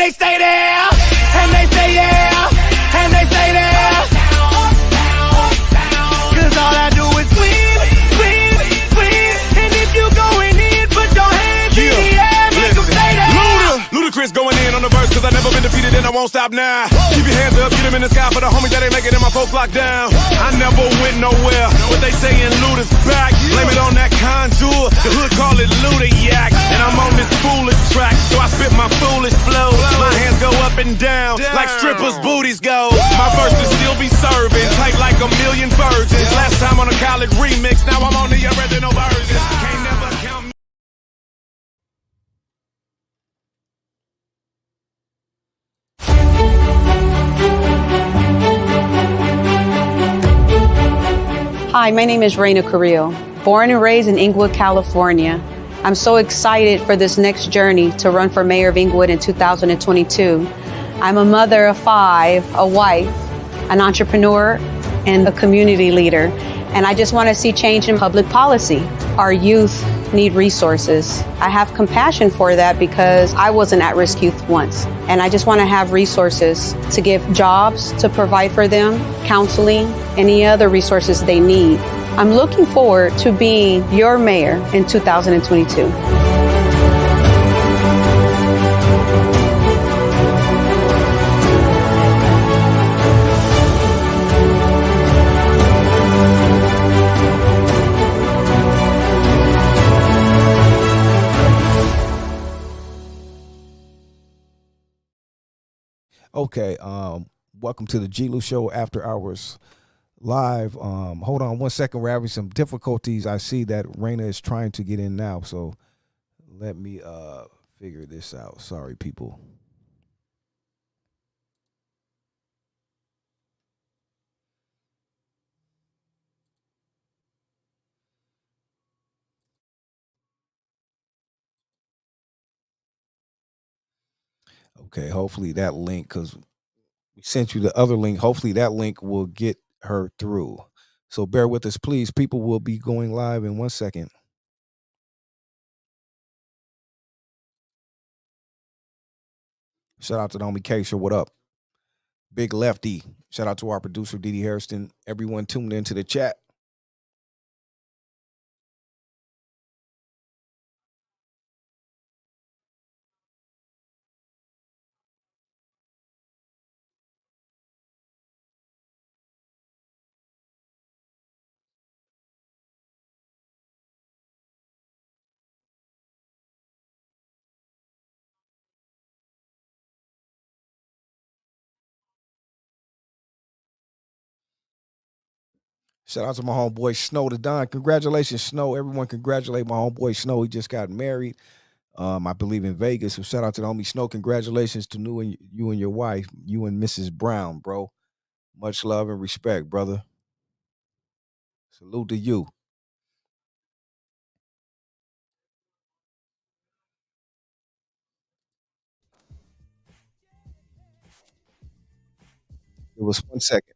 they stay there, and they stay there, and they stay there. Cause all I do is win, win, win. And if you going in, put your hands in the air, make them stay there. Ludacris going in on the verse, cause I never been defeated and I won't stop now. Keep your hands up, get them in the sky for the homies that ain't making it, my folks locked down. I never went nowhere, but they saying Luda's back. Blame it on that contour, the hood call it Luda-yak. And I'm on this foolish track, so I spit my foolish flow. My hands go up and down, like strippers' booties go. My verses still be serving, tight like a million virgins. Last time on a college remix, now I'm on the original version. Can't never count me. Hi, my name is Raina Carrillo, born and raised in Inglewood, California. I'm so excited for this next journey to run for mayor of Inglewood in 2022. I'm a mother of 5, a wife, an entrepreneur, and a community leader. And I just want to see change in public policy. Our youth need resources. I have compassion for that because I was an at-risk youth once. And I just want to have resources to give jobs, to provide for them, counseling, any other resources they need. I'm looking forward to being your mayor in 2022. Okay, welcome to the G-Lew Show After Hours Live. Hold on 1 second, we're having some difficulties. I see that Rayna is trying to get in now, so let me figure this out. Sorry, people. Okay, hopefully that link, because we sent you the other link. Hopefully that link will get her through. So bear with us, please. People will be going live in 1 second. Shout out to the homie Keisha. What up? Big Lefty. Shout out to our producer, DD Hairston. Everyone tuned into the chat. Shout out to my homeboy Snow the Don. Congratulations, Snow. Everyone congratulate my homeboy Snow. He just got married, I believe in Vegas. So shout out to the homie Snow. Congratulations to you and your wife, you and Mrs. Brown, bro. Much love and respect, brother. Salute to you. It was 1 second.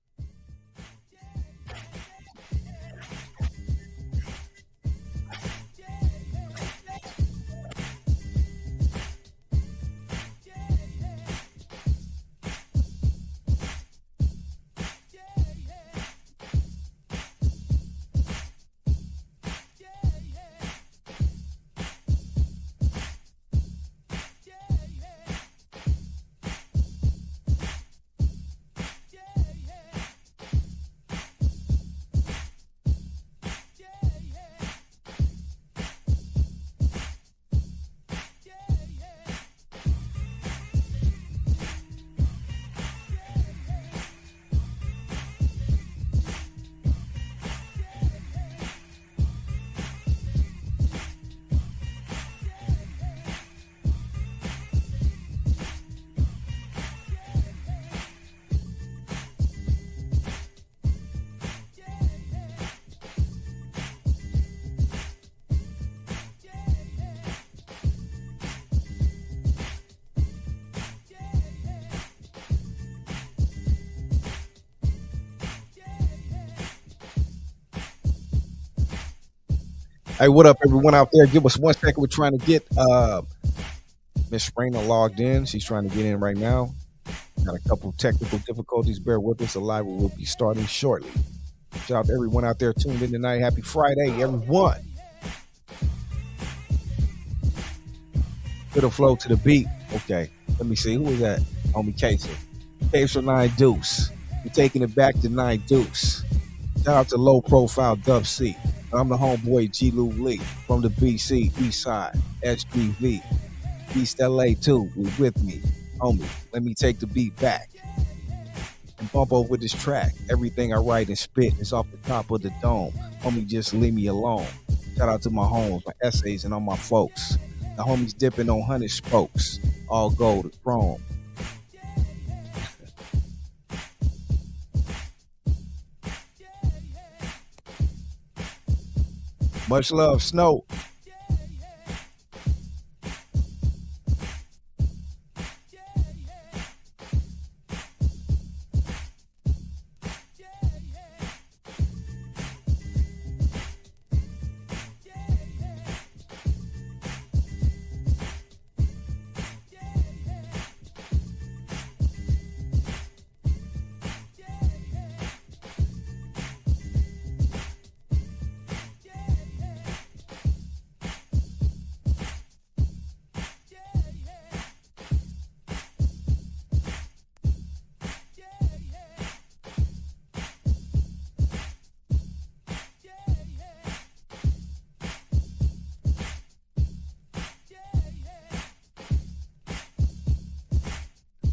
Hey, what up, everyone out there? Give us 1 second. We're trying to get Miss Rayna logged in. She's trying to get in right now. Got a couple technical difficulties. Bear with us. The live will be starting shortly. Shout out to everyone out there tuned in tonight. Happy Friday, everyone. Little flow to the beat. Okay, let me see. Who was that? Homie Casey. Casey 9 Deuce. We're taking it back to 9 Deuce. Shout out to low profile Dub C. I'm the homeboy G-Lew Lee from the BC East Side, HBV, East LA too. We with me, homie. Let me take the beat back and bump over this track. Everything I write and spit is off the top of the dome. Homie, just leave me alone. Shout out to my homes, my essays, and all my folks. The homies dipping on 100 spokes, all gold and chrome. Much love, Snow.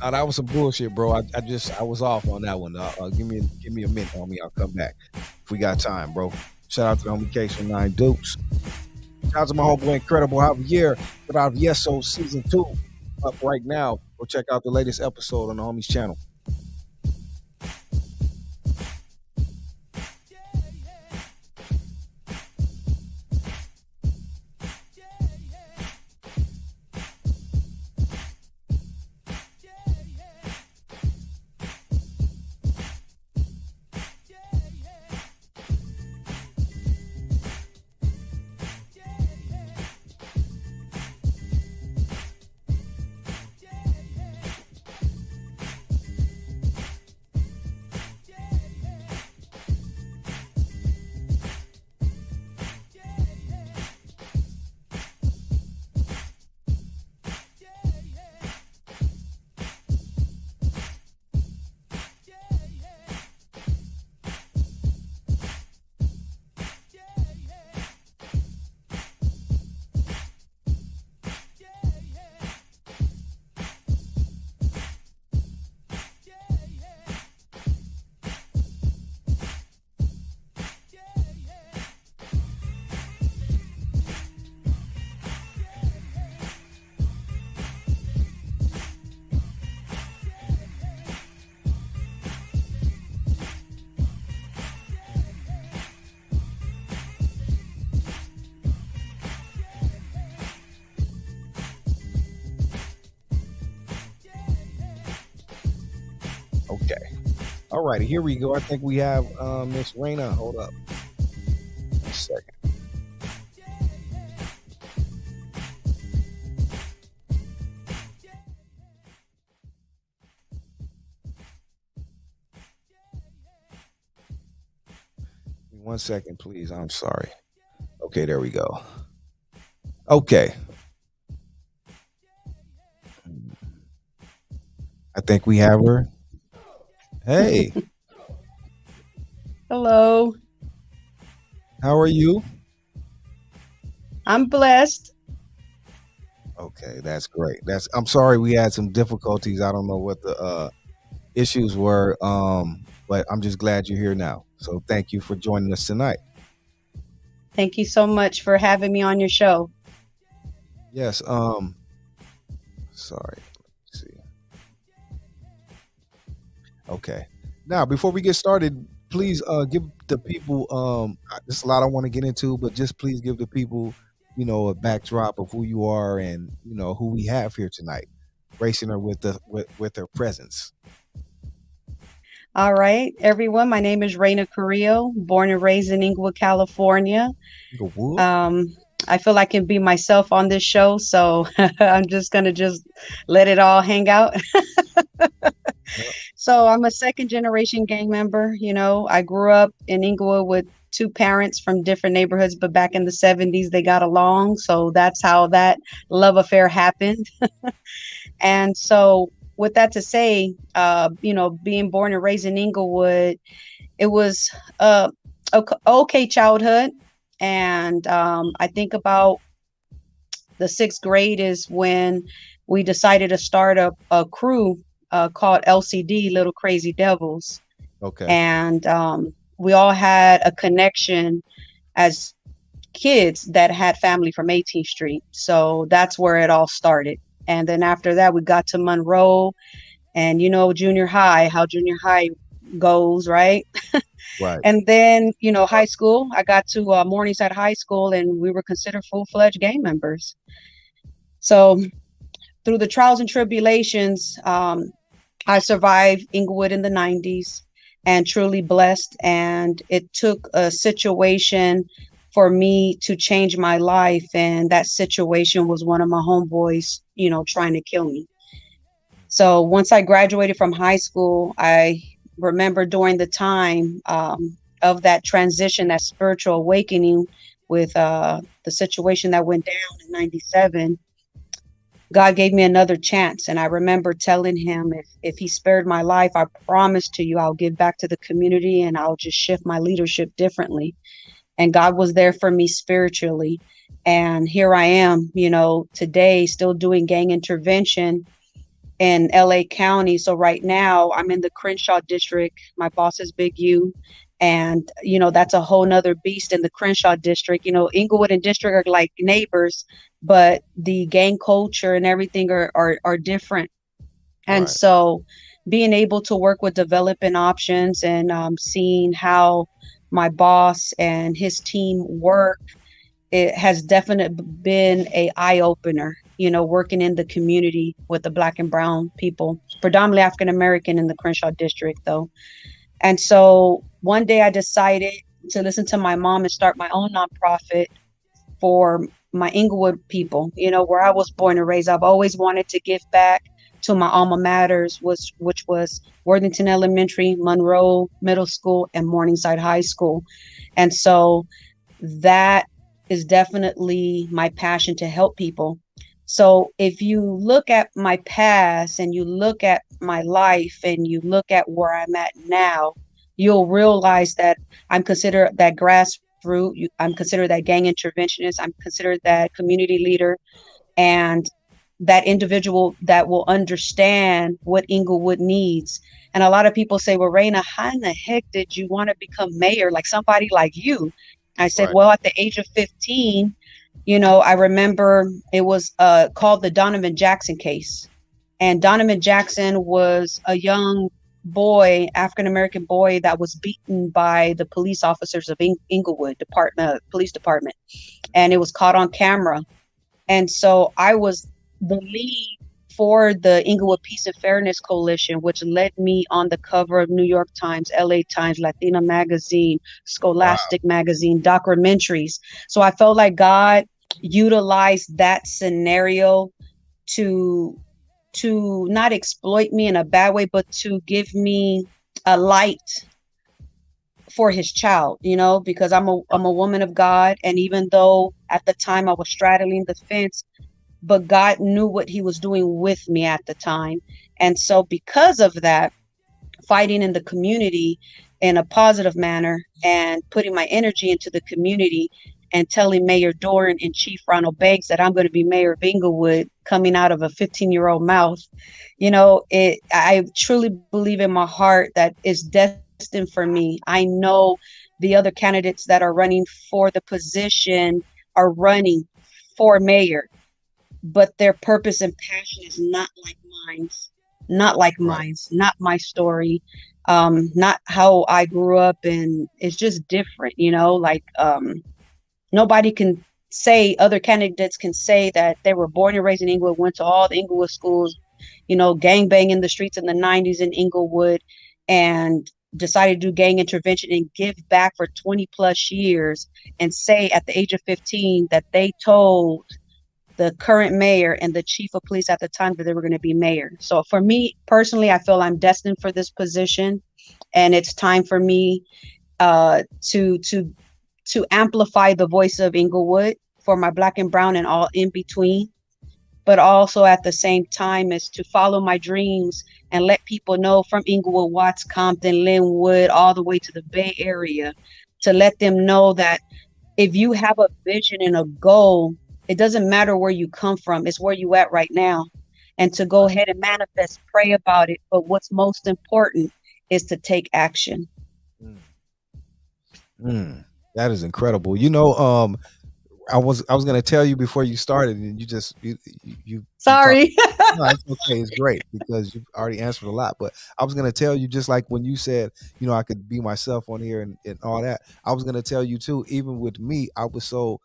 That was some bullshit, bro. I was off on that one. Give me a minute, homie. I'll come back if we got time, bro. Shout out to the homie Casey 9 Dukes. Shout out to my homeboy Incredible Javier. But out of Yeso season 2 up right now. Go check out the latest episode on the homie's channel. Okay. All righty, here we go. I think we have Miss Raina. Hold up. 1 second. One second, please. I'm sorry. Okay, there we go. Okay. I think we have her. Hey. Hello. How are you? I'm blessed. Okay, that's great. I'm sorry we had some difficulties. I don't know what the issues were, but I'm just glad you're here now. So thank you for joining us tonight. Thank you so much for having me on your show. Yes, sorry. Let's see. Okay. Now, before we get started, please give the people there's a lot I want to get into, but just please give the people, a backdrop of who you are and who we have here tonight, gracing her with her presence. All right, everyone. My name is Raina Carrillo, born and raised in Inglewood, California. Inglewood? I feel I can be myself on this show, so I'm just gonna just let it all hang out. Yeah. So I'm a second generation gang member. You know, I grew up in Inglewood with two parents from different neighborhoods, but back in the 70s they got along. So that's how that love affair happened. And so with that to say, you know, being born and raised in Inglewood, it was okay childhood. And I think about the sixth grade is when we decided to start a crew called LCD, Little Crazy Devils. Okay. And we all had a connection as kids that had family from 18th Street. So that's where it all started. And then after that, we got to Monroe and, you know, junior high, how junior high goes, right? Right. And then, you know, high school, I got to Morningside High School and we were considered full-fledged gang members. So through the trials and tribulations, I survived Inglewood in the 90s and truly blessed. And it took a situation for me to change my life. And that situation was one of my homeboys, you know, trying to kill me. So once I graduated from high school, I remember during the time of that transition, that spiritual awakening with the situation that went down in 97, God gave me another chance. And I remember telling him, if he spared my life, I promise to you, I'll give back to the community and I'll just shift my leadership differently. And God was there for me spiritually. And here I am, you know, today still doing gang intervention in LA County. So right now I'm in the Crenshaw district. My boss is Big U. And, you know, that's a whole nother beast in the Crenshaw district. You know, Inglewood and district are like neighbors, but the gang culture and everything are different. And Right. so being able to work with developing options and seeing how my boss and his team work, it has definitely been a eye opener, you know, working in the community with the Black and brown people, predominantly African American in the Crenshaw district, though. And so one day I decided to listen to my mom and start my own nonprofit for my Inglewood people, you know, where I was born and raised. I've always wanted to give back to my alma maters, which was Worthington Elementary, Monroe Middle School, and Morningside High School. And so that is definitely my passion to help people. So if you look at my past and you look at my life and you look at where I'm at now, you'll realize that I'm considered that grassroots, I'm considered that gang interventionist, I'm considered that community leader, and that individual that will understand what Inglewood needs. And a lot of people say, well, Raina, how in the heck did you want to become mayor, like somebody like you? I said, Right. well, at the age of 15, you know, I remember it was called the Donovan Jackson case. And Donovan Jackson was a young boy, African American boy, that was beaten by the police officers of Inglewood Police Department. And it was caught on camera. And so I was the lead for the Inglewood Peace and Fairness Coalition, which led me on the cover of New York Times, LA Times, Latina Magazine, Wow. Scholastic Magazine, documentaries. So I felt like God utilized that scenario to not exploit me in a bad way, but to give me a light for his child, you know, because I'm a woman of God. And even though at the time I was straddling the fence, but God knew what he was doing with me at the time. And so because of that, fighting in the community in a positive manner and putting my energy into the community and telling Mayor Doran and Chief Ronald Banks that I'm going to be mayor of Inglewood coming out of a 15-year-old mouth, you know, I truly believe in my heart that it's destined for me. I know the other candidates that are running for the position are running for mayor, but their purpose and passion is not like mine's, not like Right. mine's, not my story, not how I grew up. And it's just different, you know, like nobody can say, other candidates can say that they were born and raised in Inglewood, went to all the Inglewood schools, you know, gang bang in the streets in the 90s in Inglewood, and decided to do gang intervention and give back for 20 plus years, and say at the age of 15 that they told the current mayor and the chief of police at the time that they were going to be mayor. So for me personally, I feel I'm destined for this position, and it's time for me to amplify the voice of Inglewood for my Black and brown and all in between, but also at the same time is to follow my dreams and let people know from Inglewood, Watts, Compton, Linwood, all the way to the Bay Area, to let them know that if you have a vision and a goal, it doesn't matter where you come from, it's where you at right now. And to go ahead and manifest, pray about it. But what's most important is to take action. That is incredible. You know, I was going to tell you before you started, and you Sorry. no, it's okay. It's great because you've already answered a lot. But I was going to tell you, just like when you said, you know, I could be myself on here and all that. I was going to tell you too. Even with me, I was so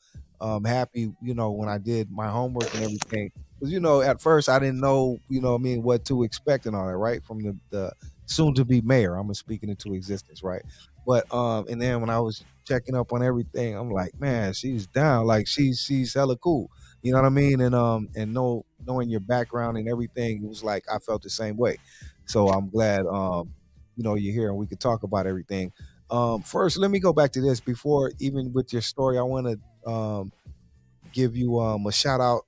happy, you know, when I did my homework and everything. Because, you know, at first I didn't know, you know, what I mean, what to expect and all that, right? From the soon to be mayor, I'm speaking into existence, right? But and then when I was checking up on everything, I'm like, man, she's down. Like she's hella cool. You know what I mean? And knowing your background and everything, it was like I felt the same way. So I'm glad you know, you're here and we could talk about everything. First, let me go back to this before even with your story. I want to give you a shout out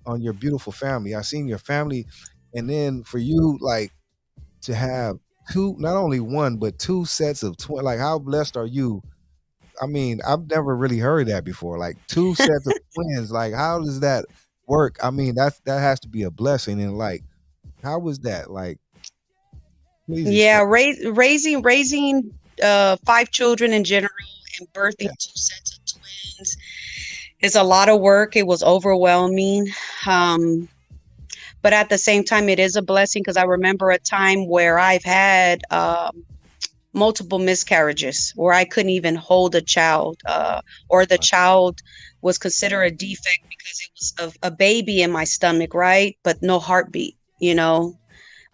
on your beautiful family. I seen your family, and then for you, like, to have two, not only one but two sets of twins. Like, how blessed are you? I mean, I've never really heard that before. Like two sets of twins. Like, how does that work? I mean, that has to be a blessing. And like, how was that? Like, please Yeah, explain. raising 5 children in general and birthing Yeah. 2 sets of twins is a lot of work. It was overwhelming. Um, but at the same time, it is a blessing because I remember a time where I've had multiple miscarriages where I couldn't even hold a child, or the child was considered a defect because it was a baby in my stomach, right? But no heartbeat, you know.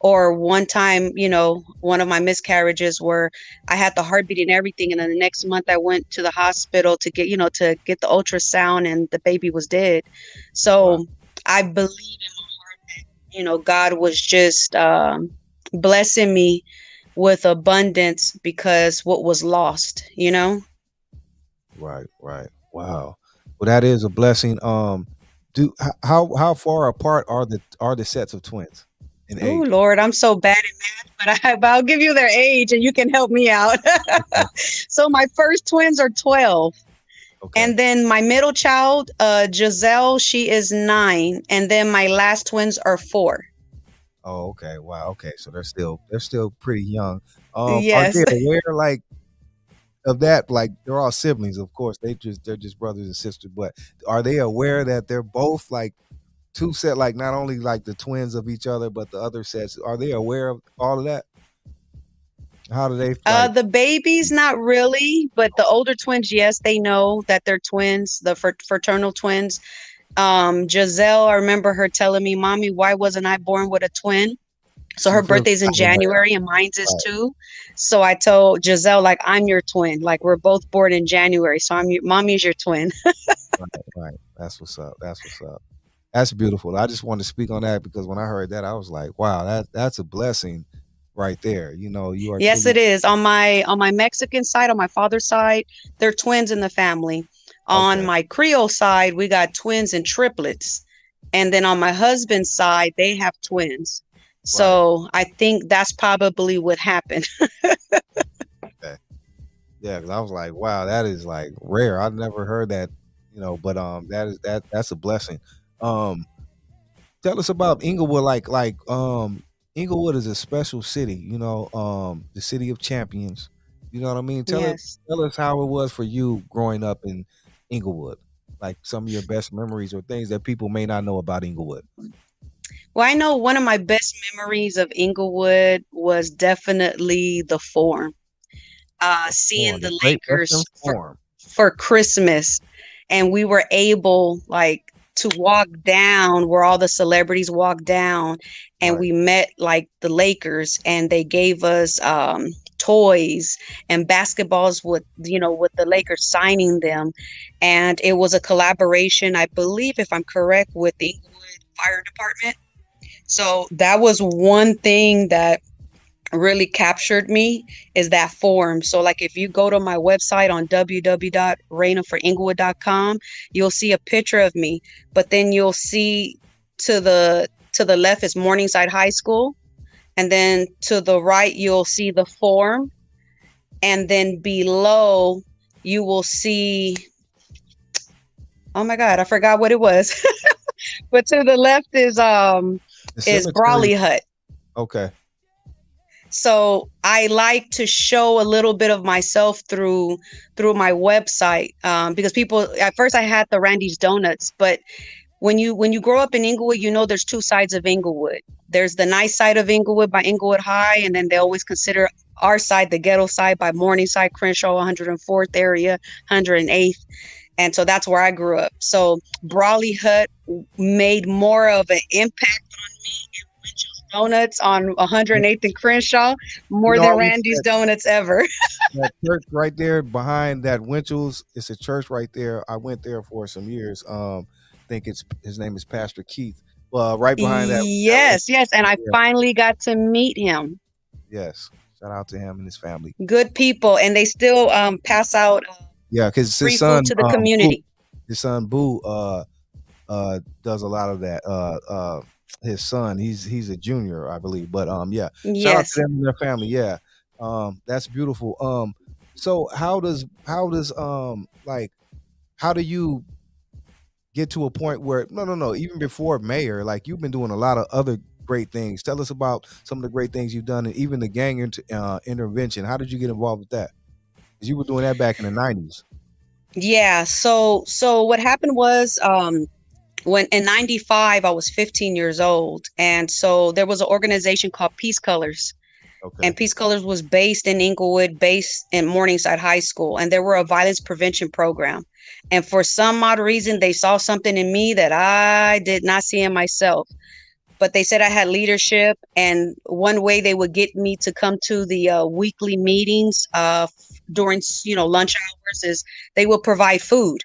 Or one time, you know, one of my miscarriages where I had the heartbeat and everything, and then the next month I went to the hospital to get, you know, to get the ultrasound, and the baby was dead. Wow. So I believe in my heart that, you know, God was just blessing me with abundance because what was lost, you know? Right. Right. Wow. Well, that is a blessing. How far apart are the sets of twins in Oh, age? Lord, I'm so bad at math, but I'll give you their age and you can help me out. Okay. So my first twins are 12. Okay. And then my middle child, Giselle, she is 9. And then my last twins are 4. Oh, okay. Wow. Okay. So they're still pretty young. Are they Yes. aware like of that? Like they're all siblings, of course. They're just brothers and sisters. But are they aware that they're both like two set, like not only like the twins of each other, but the other sets? Are they aware of all of that? How do they like? The babies, not really, but the older twins, yes, they know that they're twins, the fraternal twins. Giselle, I remember her telling me, Mommy, why wasn't I born with a twin? So She her feels birthday's in the same way. January and mine's is Right. too. So I told Giselle, like, I'm your twin. Like, we're both born in January. So mommy's your twin. Right. Right. That's what's up. That's what's up. That's beautiful. I just wanted to speak on that because when I heard that, I was like, wow, that's a blessing right there. You know, you are Yes, truly it is. On my Mexican side, on my father's side, they're twins in the family. On okay. my Creole side, we got twins and triplets. And then on my husband's side, they have twins. Right. So I think that's probably what happened. Okay. Yeah, because I was like, wow, that is like rare. I've never heard that, you know, but that's a blessing. Um, tell us about Inglewood. Inglewood is a special city, you know, the city of champions. You know what I mean? Yes. Tell us how it was for you growing up in Inglewood. Like some of your best memories or things that people may not know about Inglewood. Well, I know one of my best memories of Inglewood was definitely the Forum. The Seeing Forum, the the Great Western Lakers Forum. for Christmas, and we were able like to walk down where all the celebrities walk down, and Right. we met like the Lakers, and they gave us toys and basketballs with, with the Lakers signing them. And it was a collaboration, I believe, if I'm correct, with the Inglewood Fire Department. So that was one thing that really captured me, is that form. So like if you go to my website on www.rainaforinglewood.com, you'll see a picture of me, but then you'll see to the left is Morningside High School, and then to the right you'll see the form, and then below you will see, oh my God, I forgot what it was. But to the left is Brawley Hut. Okay. So I like to show a little bit of myself through my website, because people, at first I had the Randy's Donuts, but when you grow up in Inglewood, there's two sides of Inglewood. There's the nice side of Inglewood by Inglewood High, and then they always consider our side the ghetto side by Morningside, Crenshaw, 104th area, 108th. And so that's where I grew up. So Brawley Hut made more of an impact on me and Winchell's Donuts on 108th and Crenshaw more than Randy's Donuts ever. That church right there behind that Winchell's, it's a church right there. I went there for some years. I think his name is Pastor Keith. Right behind that. Yes. And I finally got to meet him. Yes. Shout out to him and his family. Good people. And they still pass out because free his son food to the community. His son Boo does a lot of that. His son, he's a junior, I believe. But shout out to them and their family. Yeah. That's beautiful. So how do you get to a point where no, even before mayor, like you've been doing a lot of other great things. Tell us about some of the great things you've done, and even the gang intervention. How did you get involved with that? Because you were doing that back in the 90s. Yeah. So what happened was, when in 95, I was 15 years old. And so there was an organization called Peace Colors. Okay. And Peace Colors was based in Inglewood, based in Morningside High School. And there were a violence prevention program. And for some odd reason, they saw something in me that I did not see in myself. But they said I had leadership. And one way they would get me to come to the weekly meetings during, lunch hours is they would provide food.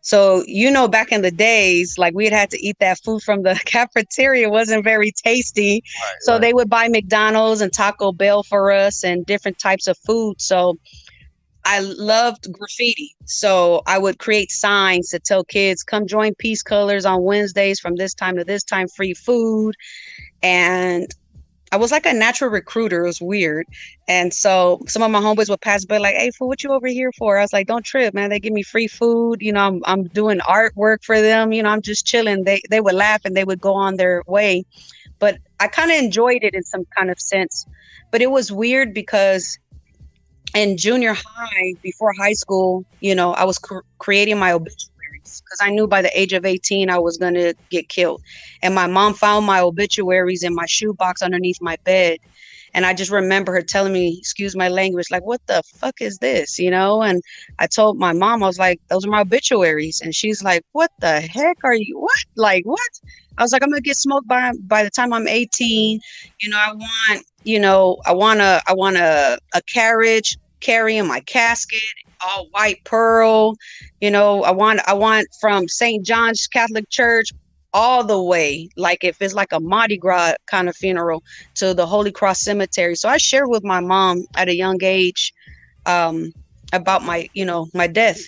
So, back in the days, like we had to eat that food from the cafeteria. It wasn't very tasty. Right, so they would buy McDonald's and Taco Bell for us and different types of food. So I loved graffiti. So I would create signs to tell kids, come join Peace Colors on Wednesdays from this time to this time, free food. And I was like a natural recruiter. It was weird. And so some of my homeboys would pass by like, hey, fool, what you over here for? I was like, don't trip, man. They give me free food. I'm doing artwork for them. I'm just chilling. They would laugh and they would go on their way. But I kind of enjoyed it in some kind of sense. But it was weird because in junior high, before high school, I was creating my obituaries because I knew by the age of 18, I was going to get killed. And my mom found my obituaries in my shoebox underneath my bed. And I just remember her telling me, excuse my language, like, what the fuck is this? And I told my mom, I was like, those are my obituaries. And she's like, what the heck are you? What? Like, what? I was like, I'm going to get smoked by the time I'm 18. I want a carriage carrying my casket, all white pearl. I want from St. John's Catholic Church all the way, like if it's like a Mardi Gras kind of funeral, to the Holy Cross Cemetery. So I shared with my mom at a young age about my death,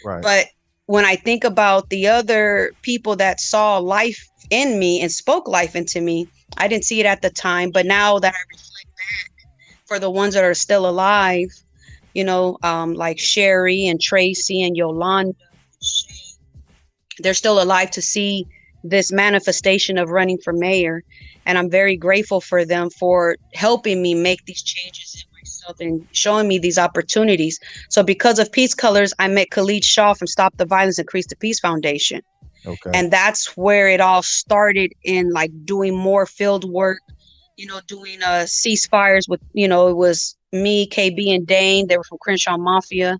Right. But when I think about the other people that saw life in me and spoke life into me, I didn't see it at the time. But now that I reflect back, for the ones that are still alive, like Sherry and Tracy and Yolanda, they're still alive to see this manifestation of running for mayor. And I'm very grateful for them for helping me make these changes in myself and showing me these opportunities. So because of Peace Colors, I met Khalid Shaw from Stop the Violence, Increase the Peace Foundation. Okay. And that's where it all started, in like doing more field work, doing ceasefires with, it was me, KB, and Dane. They were from Crenshaw Mafia,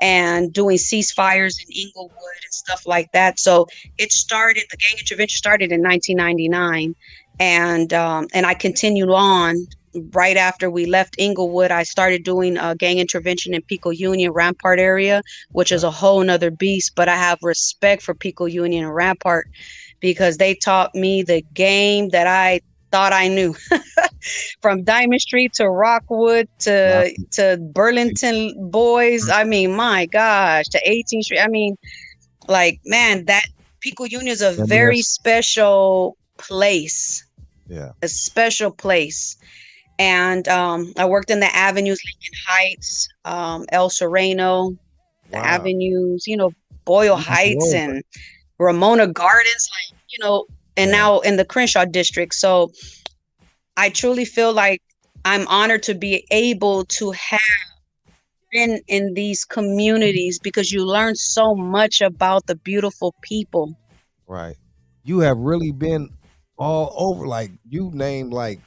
and doing ceasefires in Inglewood and stuff like that. So the gang intervention started in 1999, and I continued on right after we left Inglewood, I started doing gang intervention in Pico Union, Rampart area, which is Right. a whole nother beast. But I have respect for Pico Union and Rampart because they taught me the game that I thought I knew. From Diamond Street to Rockwood Wow. to Burlington Boys. I mean, my gosh, to 18th Street. I mean, like, man, that Pico Union is a Let me very ask. special place, Yeah. a special place. And I worked in the avenues, Lincoln Heights, El Sereno, the Wow. avenues, Boyle You went Heights all over. and Ramona Gardens, and Yeah. now in the Crenshaw district. So I truly feel like I'm honored to be able to have been in these communities because you learn so much about the beautiful people. Right. You have really been all over. Like you named like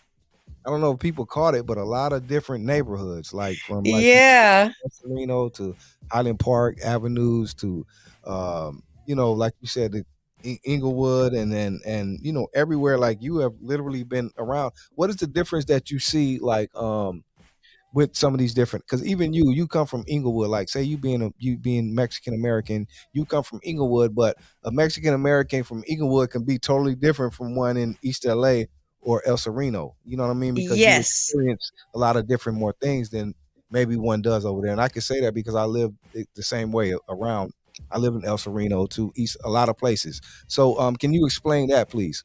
I don't know if people caught it, but a lot of different neighborhoods, like from like you Yeah. said, Sereno to Highland Park avenues to, like you said, the Inglewood, and then and everywhere. Like you have literally been around. What is the difference that you see, like with some of these different? Because even you come from Inglewood. Like say you being Mexican American, you come from Inglewood, but a Mexican American from Inglewood can be totally different from one in East LA or El Sereno. You know what I mean? Because you Yes. experience a lot of different more things than maybe one does over there. And I can say that because I live the same way around. I live in El Sereno to East a lot of places. So can you explain that, please?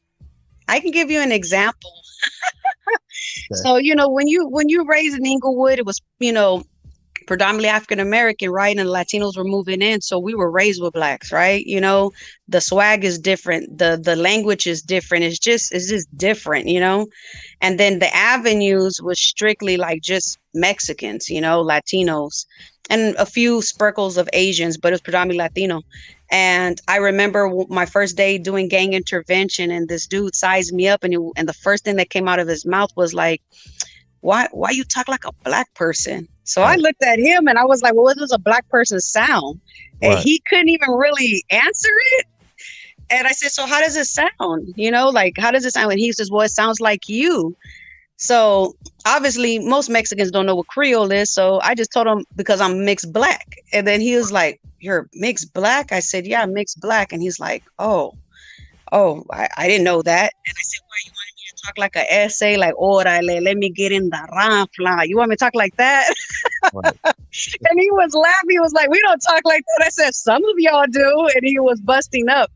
I can give you an example. Okay. So, when you raised in Inglewood, it was, predominantly African American, right? And Latinos were moving in. So we were raised with blacks, right? The swag is different. The language is different. It's just different, And then the avenues was strictly like just Mexicans, Latinos, and a few sprinkles of Asians, but it was predominantly Latino. And I remember my first day doing gang intervention, and this dude sized me up, and the first thing that came out of his mouth was like, "Why you talk like a black person?" So I Right. looked at him and I was like, "Well, what does a black person sound?" And Right. he couldn't even really answer it. And I said, "So how does it sound? Like how does it sound?" And he says, "Well, it sounds like you." So obviously, most Mexicans don't know what Creole is. So I just told him because I'm mixed black. And then he was like, "You're mixed black?" I said, "Yeah, mixed black." And he's like, "Oh, I didn't know that." And I said, "Why, you wanted me to talk like an essay? Like, orale, let me get in the ranfla. You want me to talk like that?" Right. And he was laughing. He was like, "We don't talk like that." I said, "Some of y'all do." And he was busting up.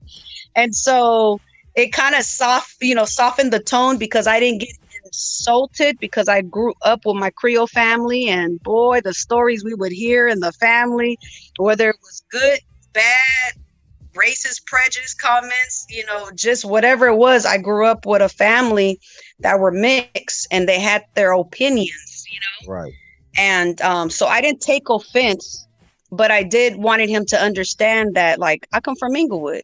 And so it kind of softened the tone because I didn't get insulted because I grew up with my Creole family, and boy, the stories we would hear in the family, whether it was good, bad, racist prejudice comments, just whatever it was. I grew up with a family that were mixed and they had their opinions. Right. And so I didn't take offense, but I did wanted him to understand that, like, I come from Inglewood.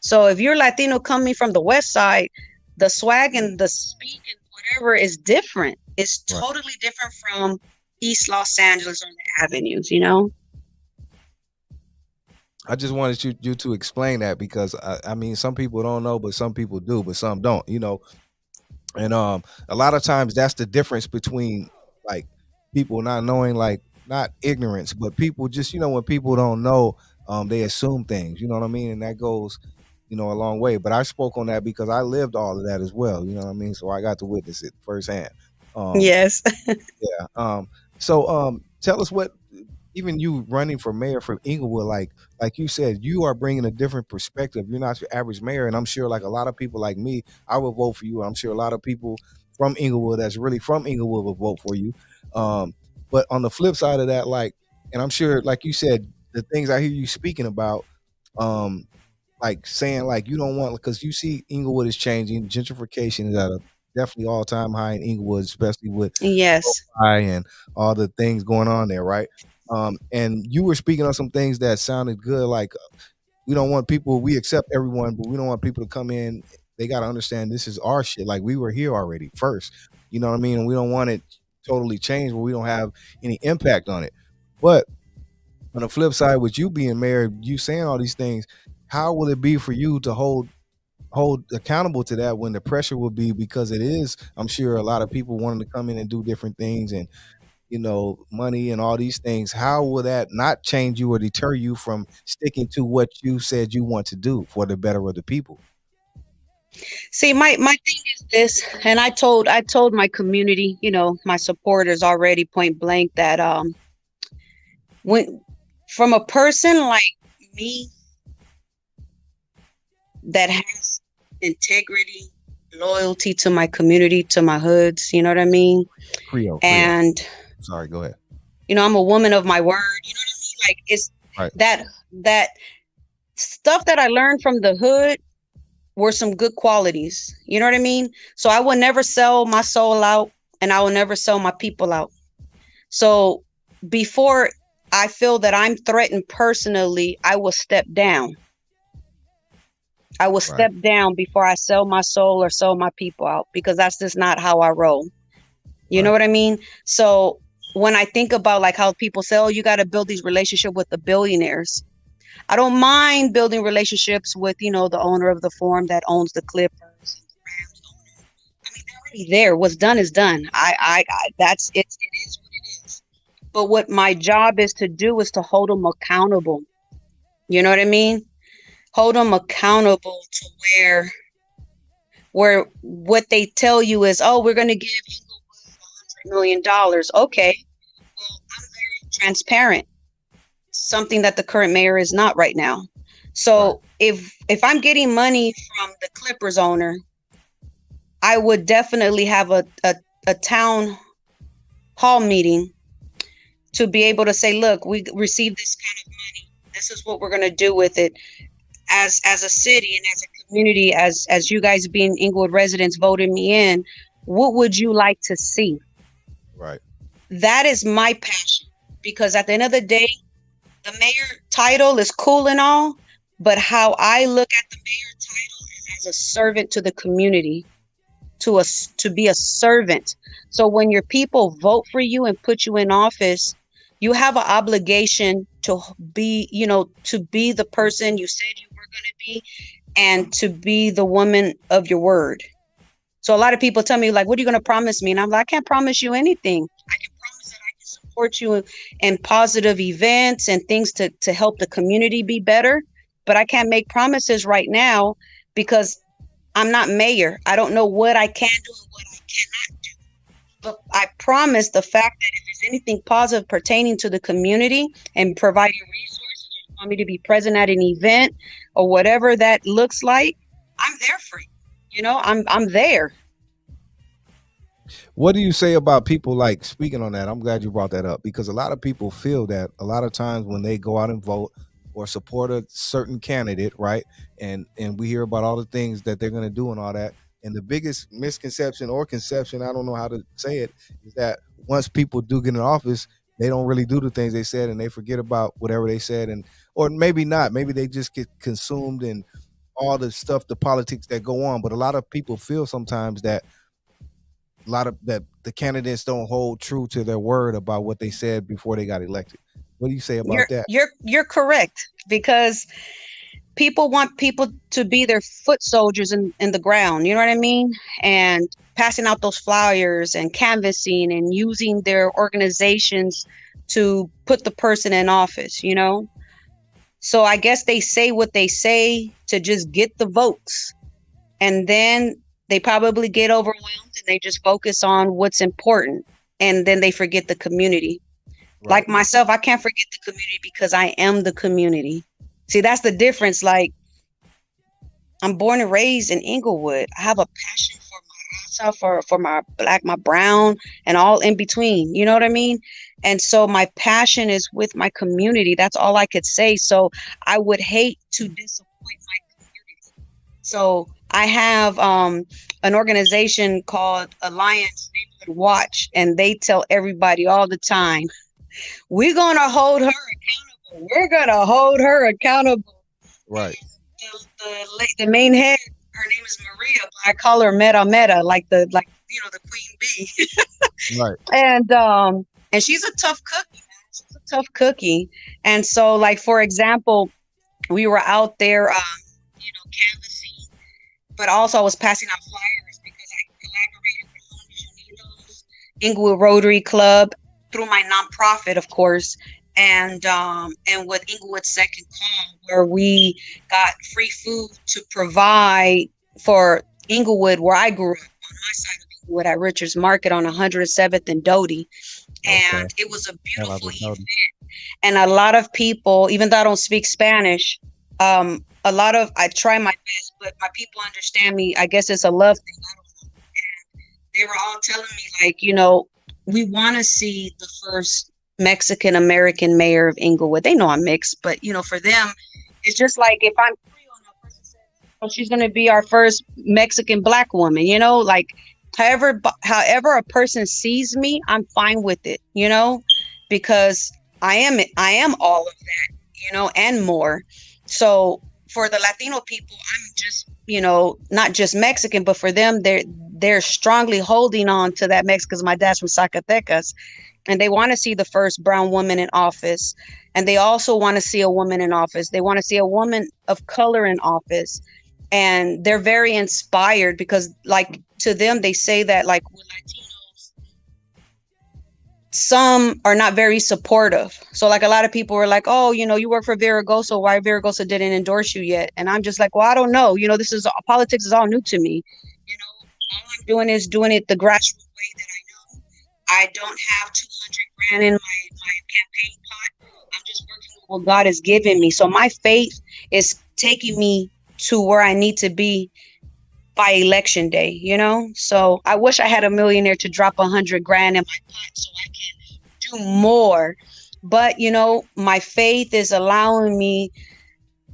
So if you're Latino coming from the West Side, the swag and the speak and whatever is different. It's Right. totally different from East Los Angeles or the avenues. I just wanted you to explain that because I mean some people don't know, but some people do, but some don't. And a lot of times that's the difference between like people not knowing, like not ignorance, but people just when people don't know, they assume things. You know what I mean? And that goes a long way. But I spoke on that because I lived all of that as well. You know what I mean? So I got to witness it firsthand. Um, Yes. yeah. So tell us what even you running for mayor for Inglewood, like you said, you are bringing a different perspective. You're not your average mayor, and I'm sure like a lot of people like me, I will vote for you. I'm sure a lot of people from Inglewood that's really from Inglewood will vote for you. But on the flip side of that, like, and I'm sure, like you said, the things I hear you speaking about, um, like saying like you don't want because you see Inglewood is changing, gentrification is at a definitely all time high in Inglewood, especially with Yes. high and all the things going on there, right? And you were speaking on some things that sounded good, like we don't want people, we accept everyone, but we don't want people to come in. They got to understand this is our shit. Like we were here already first, you know what I mean? And we don't want it totally changed where we don't have any impact on it. But on the flip side, with you being mayor, you saying all these things, how will it be for you to hold hold accountable to that when the pressure will be, because it is, I'm sure, a lot of people wanting to come in and do different things, and money and all these things. How will that not change you or deter you from sticking to what you said you want to do for the better of the people? See, my thing is this, and I told my community, my supporters already point blank that when from a person like me that has integrity, loyalty to my community, to my hoods, you know what I mean? Creole. And Sorry, go ahead. I'm a woman of my word, you know what I mean? Like, it's Right. that stuff that I learned from the hood were some good qualities. You know what I mean? So I will never sell my soul out, and I will never sell my people out. So before I feel that I'm threatened personally, I will step down. I will step down before I sell my soul or sell my people out, because that's just not how I roll. You know what I mean? So when I think about like how people say, oh, you got to build these relationships with the billionaires. I don't mind building relationships with, the owner of the farm that owns the Clippers. I mean, they're already there. What's done is done. That's it. It is what it is. But what my job is to do is to hold them accountable. You know what I mean? Hold them accountable to where what they tell you is, oh, we're going to give Inglewood $100 million. Okay. Well, I'm very transparent. Something that the current mayor is not right now. So if I'm getting money from the Clippers owner, I would definitely have a town hall meeting to be able to say, look, we received this kind of money. This is what we're going to do with it. As a city and as a community, as you guys being Inglewood residents voted me in, what would you like to see? Right. That is my passion, because at the end of the day, the mayor title is cool and all, but how I look at the mayor title is as a servant to the community, to be a servant. So when your people vote for you and put you in office, you have an obligation to be, to be the person you said you were going to be, and to be the woman of your word. So a lot of people tell me, like, what are you going to promise me? And I'm like, I can't promise you anything. I can promise that I can support you in positive events and things to help the community be better. But I can't make promises right now because I'm not mayor. I don't know what I can do and what I cannot do. But I promise the fact that if there's anything positive pertaining to the community and providing resources, or you want me to be present at an event or whatever that looks like, I'm there for you. I'm there. What do you say about people, like, speaking on that? I'm glad you brought that up, because a lot of people feel that a lot of times when they go out and vote or support a certain candidate, right? And we hear about all the things that they're going to do and all that. And the biggest misconception or conception, I don't know how to say it, is that once people do get in office, they don't really do the things they said, and they forget about whatever they said, or maybe not. Maybe they just get consumed in all the stuff, the politics that go on. But a lot of people feel sometimes that the candidates don't hold true to their word about what they said before they got elected. What do you say about that? You're correct, because people want people to be their foot soldiers in the ground. You know what I mean? And passing out those flyers and canvassing and using their organizations to put the person in office, So I guess they say what they say to just get the votes. And then they probably get overwhelmed and they just focus on what's important. And then they forget the community. Right. Like myself, I can't forget the community because I am the community. See, that's the difference. Like, I'm born and raised in Inglewood. I have a passion for my raza, for my black, my brown, and all in between. You know what I mean? And so my passion is with my community. That's all I could say. So I would hate to disappoint my community. So I have an organization called Alliance Neighborhood Watch, and they tell everybody all the time, we're going to hold her accountable. We're going to hold her accountable. Right. The main head, her name is Maria, but I call her Meta, like the queen bee. Right. And she's a tough cookie. She's a tough cookie. And so, like, for example, we were out there, canvassing, but also I was passing out flyers because I collaborated with Homies Unidos, Inglewood Rotary Club, through my nonprofit, of course, and with Inglewood Second Call, where we got free food to provide for Inglewood, where I grew up on my side of Inglewood at Richards Market on 107th and Doty. And it was a beautiful event. And a lot of people, even though I don't speak Spanish, I try my best, but my people understand me. I guess it's a love thing. I don't know. And they were all telling me, like, we want to see the first Mexican American mayor of Inglewood. They know I'm mixed, but for them, it's just like if I'm Creole and a person says, oh, she's going to be our first Mexican Black woman, like however a person sees me, I'm fine with it, because I am all of that, and more. So for the Latino people, I'm just, not just Mexican, but for them, they're strongly holding on to that Mexican, because my dad's from Zacatecas, and they want to see the first brown woman in office. And they also want to see a woman in office. They want to see a woman of color in office. And they're very inspired because, like, to them, they say that, like, with Latinos, some are not very supportive. So, like, a lot of people were like, oh, you work for Viragosa. Why Viragosa didn't endorse you yet? And I'm just like, well, I don't know. Politics is all new to me. All I'm doing is doing it the grassroots way that I know. I don't have 200 grand in my campaign pot. I'm just working with what God has given me. So my faith is taking me to where I need to be by election day, So I wish I had a millionaire to drop 100 grand in my pot so I can do more. But, my faith is allowing me.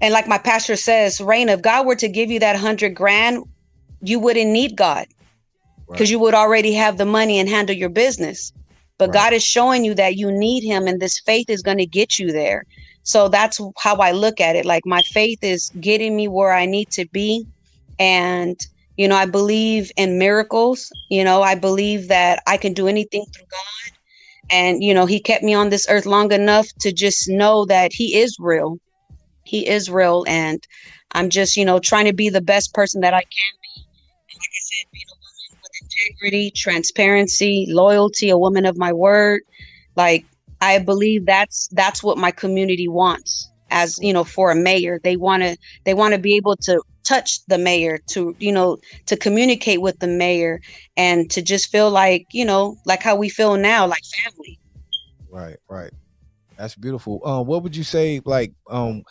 And like my pastor says, Rayna, if God were to give you that 100 grand, you wouldn't need God, because you would already have the money and handle your business. But God is showing you that you need him, and this faith is going to get you there. So that's how I look at it. Like, my faith is getting me where I need to be. And, I believe in miracles. I believe that I can do anything through God. And, he kept me on this earth long enough to just know that he is real. He is real. And I'm just, trying to be the best person that I can be. And like I said, being a woman with integrity, transparency, loyalty, a woman of my word. Like, I believe that's what my community wants as, for a mayor. They want to be able to touch the mayor, to, to communicate with the mayor, and to just feel like, like how we feel now, like family. Right. That's beautiful. What would you say, like, I'm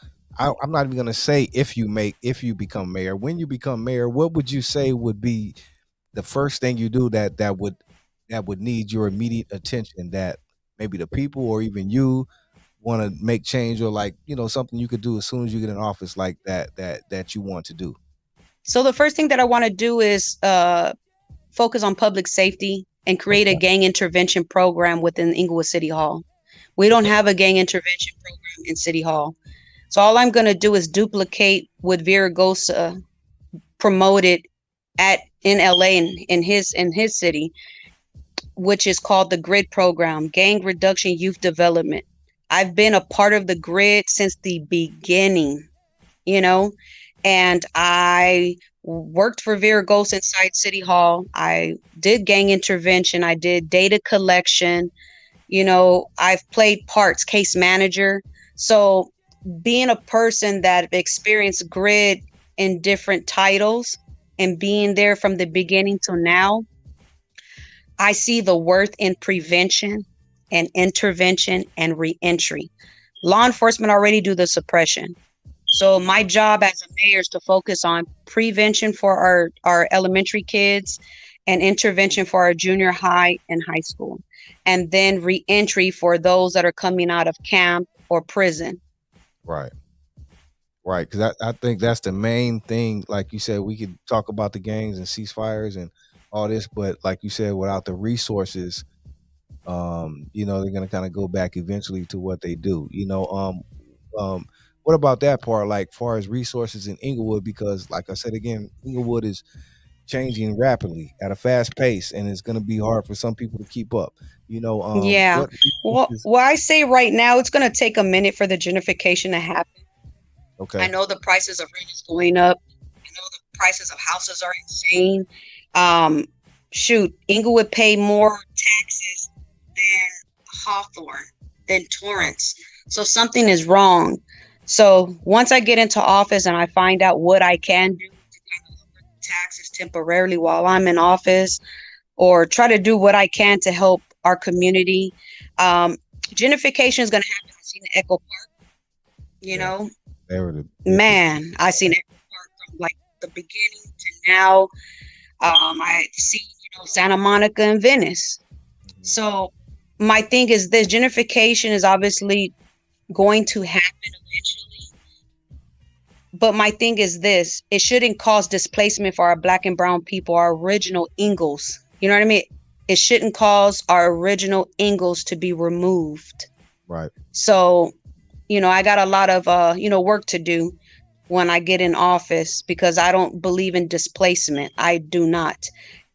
not even gonna say if you become mayor. When you become mayor, what would you say would be the first thing you do that would need your immediate attention, that maybe the people or even you want to make change, or like, something you could do as soon as you get in office, like that you want to do? So the first thing that I want to do is focus on public safety and create a gang intervention program within Inglewood City Hall. We don't have a gang intervention program in City Hall. So all I'm going to do is duplicate what Viragosa promoted in LA in his city, which is called the GRID program, Gang Reduction Youth Development. I've been a part of the GRID since the beginning, and I worked for Viragosa inside City Hall. I did gang intervention. I did data collection. I've played parts, case manager. So being a person that experienced GRID in different titles and being there from the beginning till now, I see the worth in prevention and intervention and reentry. Law enforcement already do the suppression. So my job as a mayor is to focus on prevention for our elementary kids and intervention for our junior high and high school. And then reentry for those that are coming out of camp or prison. Right. Because I think that's the main thing. Like you said, we could talk about the gangs and ceasefires and all this, but like you said, without the resources, they're going to kind of go back eventually to what they do. What about that part, like far as resources in Inglewood? Because like I said, again, Inglewood is changing rapidly at a fast pace, and it's going to be hard for some people to keep up. Yeah. Well, I say right now, it's going to take a minute for the gentrification to happen. Okay. I know the prices of rent is going up. I know the prices of houses are insane. Shoot, Inglewood pay more taxes than Hawthorne, than Torrance. So something is wrong. So once I get into office and I find out what I can do to kind of lower taxes temporarily while I'm in office, or try to do what I can to help our community. Gentrification is going to happen. I've seen Echo Park, you know, man, I've seen Echo Park from like the beginning to now. I've seen, Santa Monica and Venice. So my thing is this: gentrification is obviously going to happen eventually. But my thing is this: it shouldn't cause displacement for our Black and brown people, our original Ingles. You know what I mean? It shouldn't cause our original Ingles to be removed. Right. So, I got a lot of, work to do when I get in office, because I don't believe in displacement. I do not.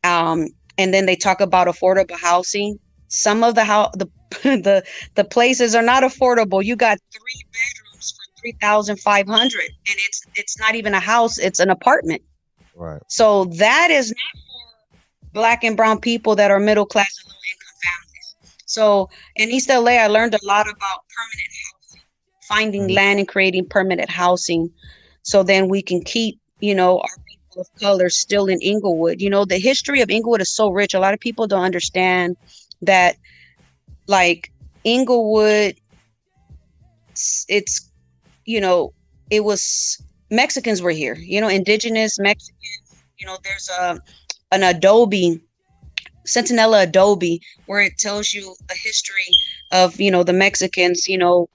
And then they talk about affordable housing. Some of the places are not affordable. You got 3 bedrooms for $3,500, and it's not even a house; it's an apartment. Right. So that is not for Black and brown people that are middle class and low income families. So in East LA, I learned a lot about permanent housing, finding land and creating permanent housing, so then we can keep, our people of color still in Inglewood. The history of Inglewood is so rich. A lot of people don't understand that, like, Inglewood, it's, it was, Mexicans were here, indigenous Mexicans. There's an adobe, Centinela adobe, where it tells you the history of, the Mexicans,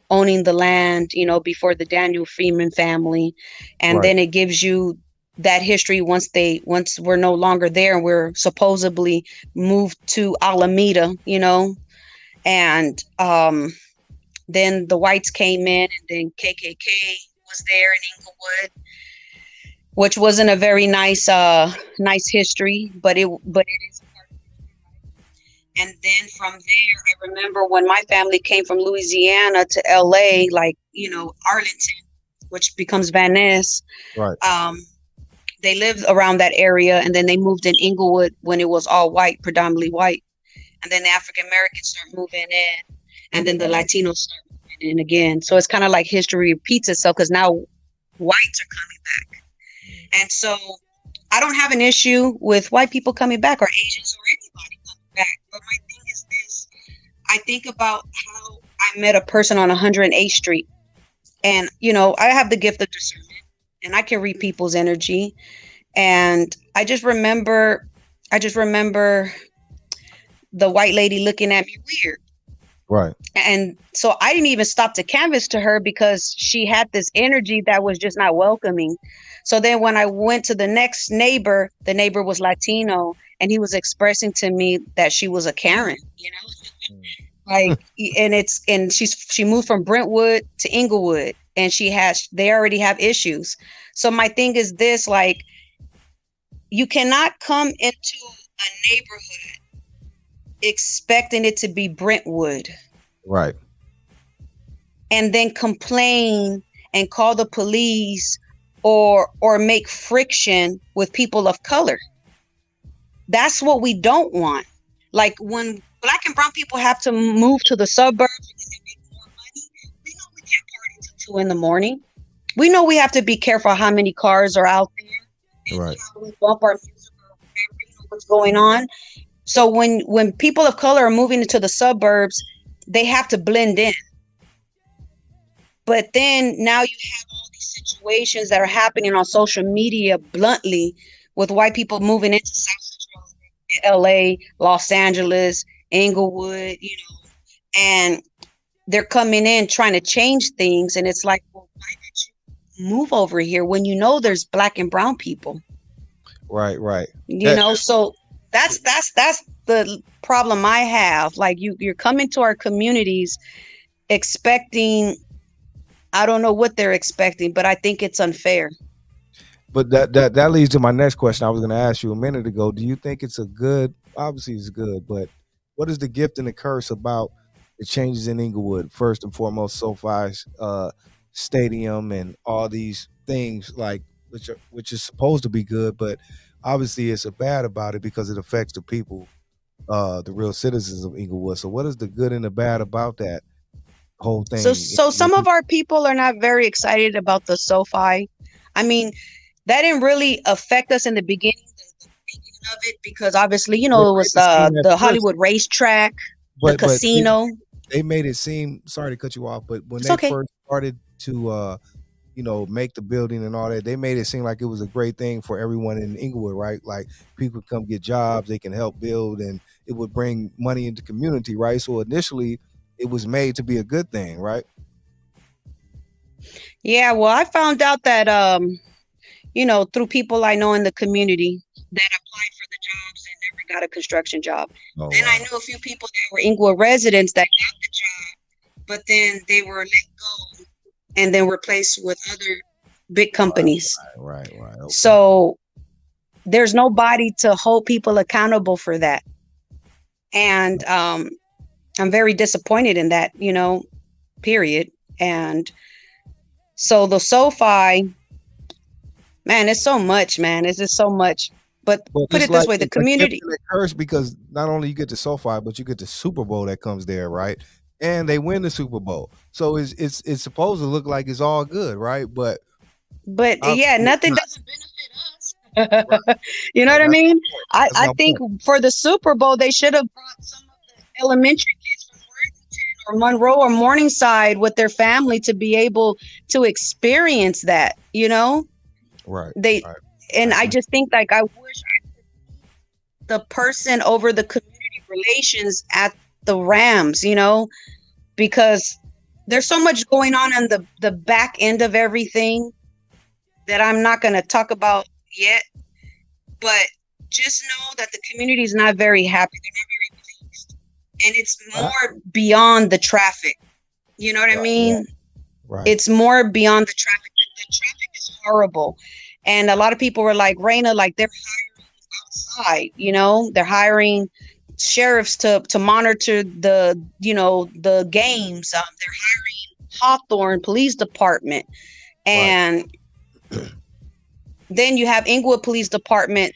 owning the land, before the Daniel Freeman family. And then it gives you that history once we're no longer there and we're supposedly moved to Alameda, and then the whites came in, and then KKK was there in Inglewood, which wasn't a very nice history, but it is part of it. And then from there, I remember when my family came from Louisiana to LA, like, Arlington, which becomes Van Ness. Right. They lived around that area, and then they moved in Inglewood when it was all white, predominantly white. And then the African Americans start moving in, and then the Latinos start moving in again. So it's kind of like history repeats itself, because now whites are coming back. And so I don't have an issue with white people coming back, or Asians, or anybody coming back. But my thing is this: I think about how I met a person on 108th Street, and I have the gift of discernment, and I can read people's energy. And I just remember the white lady looking at me weird. Right. And so I didn't even stop to canvas to her, because she had this energy that was just not welcoming. So then when I went to the next neighbor, the neighbor was Latino, and he was expressing to me that she was a Karen, like, and she moved from Brentwood to Inglewood, and they already have issues. So my thing is this: like, you cannot come into a neighborhood expecting it to be Brentwood, right, and then complain and call the police or make friction with people of color. That's what we don't want. Like, when Black and brown people have to move to the suburbs because they make more money, we know we can't party till 2 a.m. We know we have to be careful how many cars are out there, and right, how we bump our music, or whatever, what's going on. So when people of color are moving into the suburbs, they have to blend in. But then now you have all these situations that are happening on social media bluntly, with white people moving into South Central LA, Los Angeles, Inglewood, and they're coming in trying to change things. And it's like, well, why did you move over here when there's Black and brown people? Right. So that's the problem I have. Like, you're coming to our communities expecting, I don't know what they're expecting, but I think it's unfair. But that leads to my next question. I was going to ask you a minute ago. Do you think it's obviously it's good, but what is the gift and the curse about the changes in Inglewood? First and foremost, SoFi's stadium and all these things. Like, which is supposed to be good, but obviously it's a bad about it because it affects the people, the real citizens of Inglewood. So what is the good and the bad about that whole So, thing? some of our people are not very excited about the SoFi. I mean, that didn't really affect us in the beginning, the making of it, because obviously, They it made was it seem at the first, Hollywood racetrack, the but casino. they made it seem, sorry to cut you off, but when It's they okay. first started to make the building and all that, they made it seem like it was a great thing for everyone in Inglewood, right? Like people come get jobs, they can help build, and it would bring money into community, right? So initially it was made to be a good thing, right? Yeah, well, I found out that through people I know in the community that applied for the jobs and never got a construction job. Oh Then I wow. knew a few people that were Inglewood residents that got the job, but then they were let go and then replaced with other big companies. Right. Okay. So there's nobody to hold people accountable for that. And I'm very disappointed in that, period. And so the SoFi, man, it's so much, man. It's just so much. But put It's it this like way, the it's a gift community, and a curse because not only you get the SoFi, but you get the Super Bowl that comes there, right? And they win the Super Bowl. So it's supposed to look like it's all good, right? But but yeah, obviously it's nothing not. doesn't benefit us. You know Right. what I That's mean? my point. I, That's I my think point. for the Super Bowl, they should have brought some of the elementary kids from Worthington or Monroe or Morningside with their family to be able to experience that, Right. They Right. I and I agree. just think like I wish the person over the community relations at the Rams, because there's so much going on the back end of everything that I'm not going to talk about yet. But just know that the community is not very happy. They're not very pleased. And it's I- more beyond the traffic. You know what I right. mean? Right. It's more beyond the traffic. The traffic is horrible. And a lot of people were like, Rayna, like they're hiring outside, they're hiring sheriffs to monitor the games. They're hiring Hawthorne Police Department. Right. And then you have Inglewood Police Department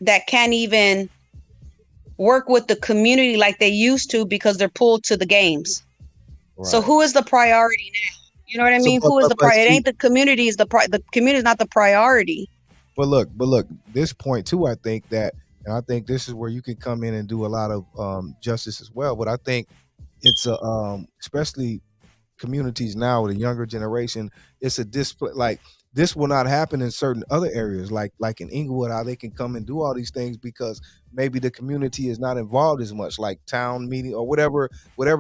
that can't even work with the community like they used to because they're pulled to the games. Right. So who is the priority now? You know what I So, mean? Who is the but priority? It see, ain't the community. Is the community is not the priority. but look, this point too, I think that, and I think this is where you can come in and do a lot of justice as well. But I think it's a especially communities now, the younger generation, it's a display like this will not happen in certain other areas, like in Inglewood, how they can come and do all these things because maybe the community is not involved as much, like town meeting or whatever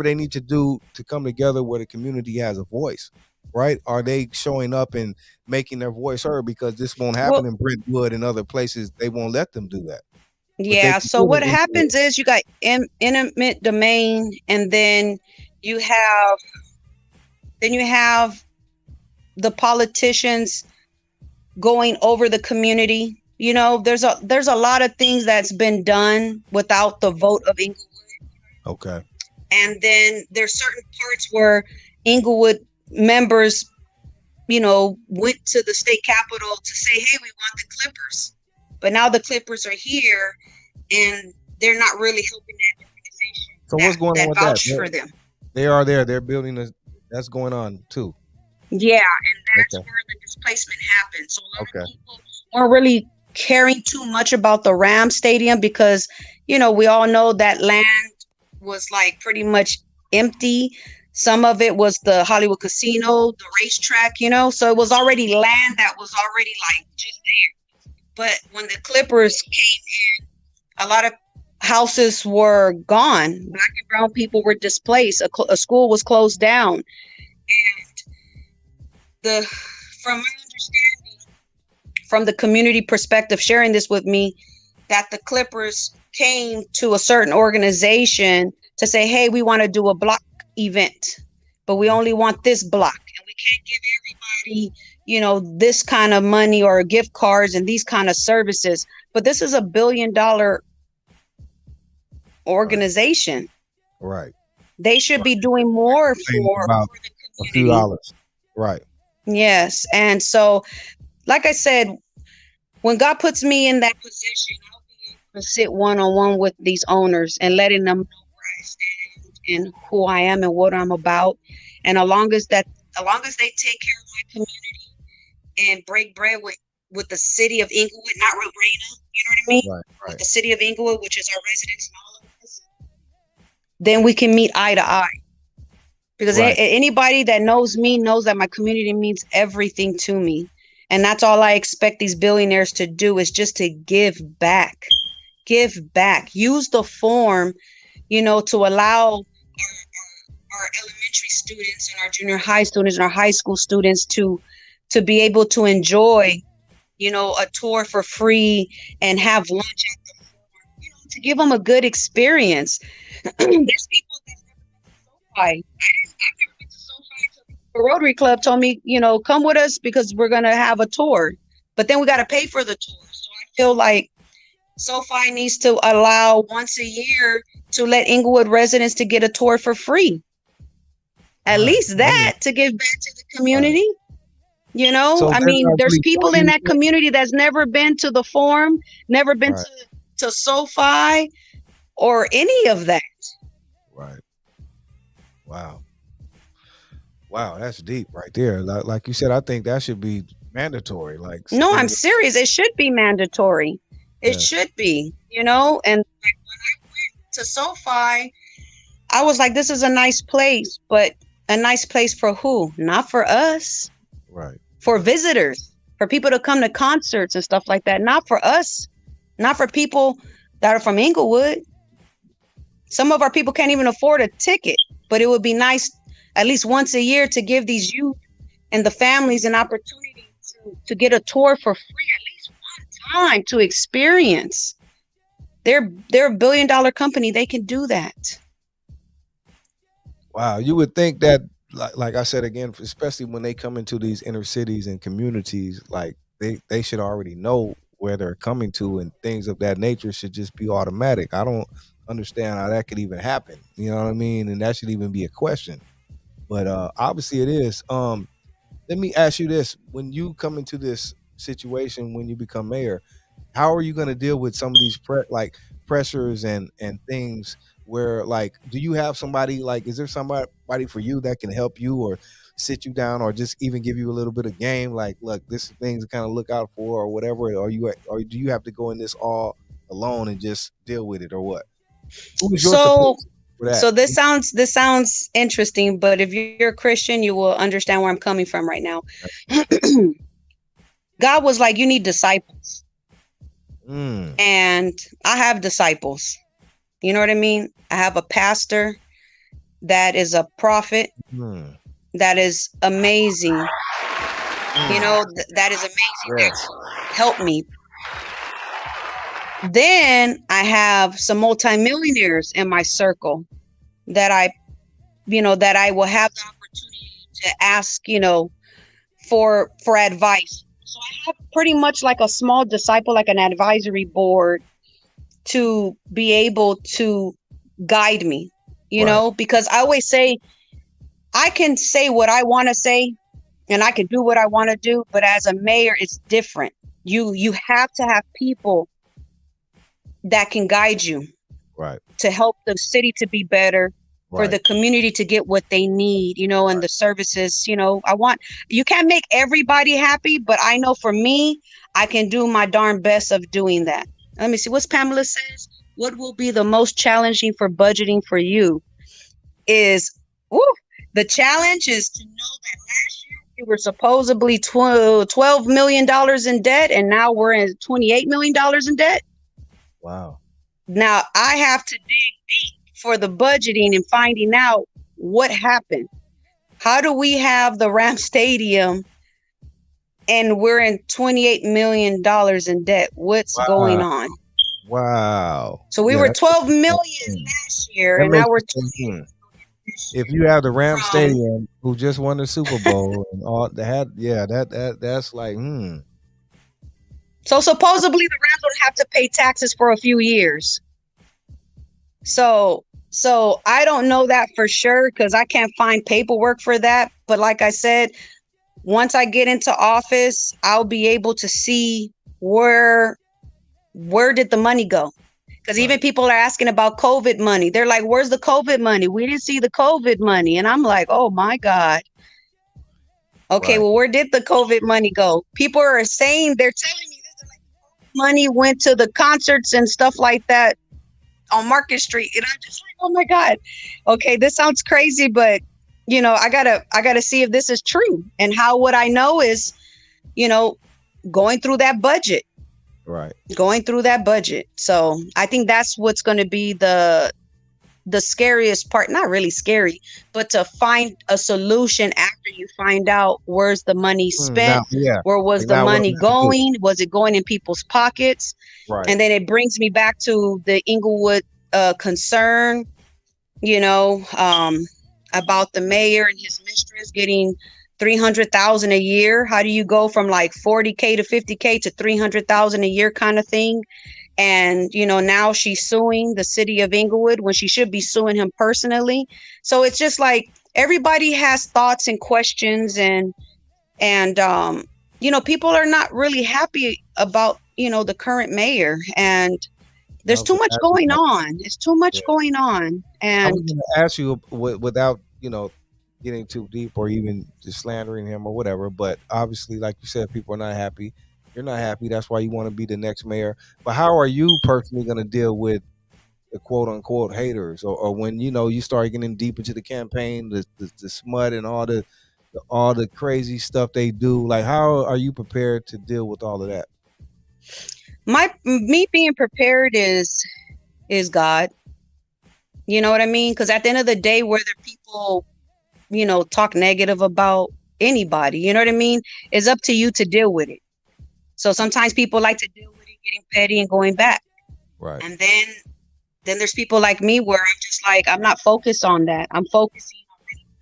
they need to do to come together where the community has a voice, right? Are they showing up and making their voice heard? Because this won't happen Well, in Brentwood and other places. They won't let them do that, but they yeah. can So do it what in Inglewood. happens is you got intimate domain, and you have you have the politicians going over the community. There's a lot of things that's been done without the vote of Inglewood. Okay. And then there's certain parts where Inglewood members, went to the state capitol to say, hey, we want the Clippers. But now the Clippers are here and they're not really helping that organization So what's going on that with that? vouched for them. They are there. They're building this. That's going on too. Yeah, and that's Okay. where the displacement happened. So a lot Okay. of people weren't really caring too much about the Ram Stadium because, we all know that land was like pretty much empty. Some of it was the Hollywood Casino, the racetrack, so it was already land that was already like just there. But when the Clippers came in, a lot of houses were gone. Black and brown people were displaced. A school was closed down. And from my understanding, from the community perspective, sharing this with me, that the Clippers came to a certain organization to say, hey, we want to do a block event, but we only want this block. And we can't give everybody, this kind of money or gift cards and these kind of services. But this is $1 billion organization. Right. They should be doing more Saying for about the a few community. dollars. Right. Yes. And so like I said, when God puts me in that position, I'll be able to sit one-on-one with these owners and letting them know where I stand and who I am and what I'm about. And as long as they take care of my community and break bread with the city of Inglewood, not with Rayna, you know what I mean? Right. With the city of Inglewood, which is our residents and all of us, then we can meet eye to eye. Because anybody that knows me knows that my community means everything to me. And that's all I expect these billionaires to do, is just to give back. Give back. Use the form, to allow our elementary students and our junior high students and our high school students to be able to enjoy, a tour for free and have lunch at the forum, to give them a good experience. There's people that's never been to SoFi. I've never been to SoFi until the Rotary Club told me, come with us because we're going to have a tour. But then we got to pay for the tour. So I feel like SoFi needs to allow once a year to let Inglewood residents to get a tour for free. At least that, to give back to the community. So there's people in that community that's never been to the forum, never been to SoFi or any of that. Right. Wow, that's deep right there. Like you said, I think that should be mandatory. No, I'm serious. It should be mandatory. It should be, and when I went to SoFi, I was like, this is a nice place, but a nice place for who? Not for us. Right. For visitors, for people to come to concerts and stuff like that. Not for us. Not for people that are from Inglewood. Some of our people can't even afford a ticket, but it would be nice at least once a year to give these youth and the families an opportunity to get a tour for free at least one time to experience. They're a $1 billion company. They can do that. Wow. You would think that, like I said again, especially when they come into these inner cities and communities, like they should already know where they're coming to, and things of that nature should just be automatic. I don't understand how that could even happen. You know what I mean? And that should even be a question. But obviously it is. Let me ask you this. When you come into this situation, when you become mayor, how are you going to deal with some of these pressures and things where, do you have somebody, is there somebody for you that can help you or sit you down or just even give you a little bit of game? Look, this is things to kind of look out for or whatever. Or do you have to go in this all alone and just deal with it, or what? Who's your support for that? So this sounds interesting, but if you're a Christian, you will understand where I'm coming from right now. God was like, you need disciples. And I have disciples. You know what I mean? I have a pastor that is a prophet that is amazing. That is amazing. That's helped me. Then I have some multimillionaires in my circle that I will have the opportunity to ask, for advice. So I have pretty much like a small disciple, like an advisory board, to be able to guide me, because I always say, I can say what I want to say and I can do what I want to do. But as a mayor, it's different. You have to have people that can guide you, right, to help the city to be better, for the community to get what they need, and the services, you can't make everybody happy, but I know for me, I can do my darn best of doing that. Let me see what Pamela says. What will be the most challenging for budgeting for you is, the challenge is to know that last year we were supposedly $12 million in debt, and now we're in $28 million in debt. Wow. Now I have to dig deep for the budgeting and finding out what happened. How do we have the Ram Stadium and we're in $28 million in debt? What's going on? Wow. So we were 12 million last year, and now we're 28. If you have the Ram Stadium, who just won the Super Bowl and all that, that's like, So supposedly the Rams would have to pay taxes for a few years. So I don't know that for sure because I can't find paperwork for that. But like I said, once I get into office, I'll be able to see where did the money go? Because even people are asking about COVID money. They're like, where's the COVID money? We didn't see the COVID money. And I'm like, oh my God. Okay, well, where did the COVID money go? People are saying, they're telling me this, like, money went to the concerts and stuff like that on Market Street. And I'm just like, oh my God. Okay, this sounds crazy, but you know, I gotta see if this is true. And how would I know is, you know, going through that budget. Right. Going through that budget. So I think that's what's going to be the scariest part. Not really scary, but to find a solution after you find out where's the money spent, where was the money going? Was it going in people's pockets? Right. And then it brings me back to the Inglewood concern, you know, about the mayor and his mistress getting $300,000 a year. How do you go from like 40K to 50K to $300,000 a year kind of thing? And, you know, now she's suing the city of Inglewood when she should be suing him personally. So it's just like everybody has thoughts and questions, and you know, people are not really happy about, you know, the current mayor, and there's too much going on. It's too much going on. And I was going to ask you without, you know, getting too deep or even just slandering him or whatever, but obviously, like you said, people are not happy. You're not happy. That's why you want to be the next mayor. But how are you personally going to deal with the quote unquote haters, or when, you know, you start getting deep into the campaign, the smut and all the crazy stuff they do? Like, how are you prepared to deal with all of that? Me being prepared is God. You know what I mean? Because at the end of the day, whether people, you know, talk negative about anybody, you know what I mean, it's up to you to deal with it. So sometimes people like to deal with it getting petty and going back. Right. And then there's people like me where I'm just like, I'm not focused on that. I'm focusing on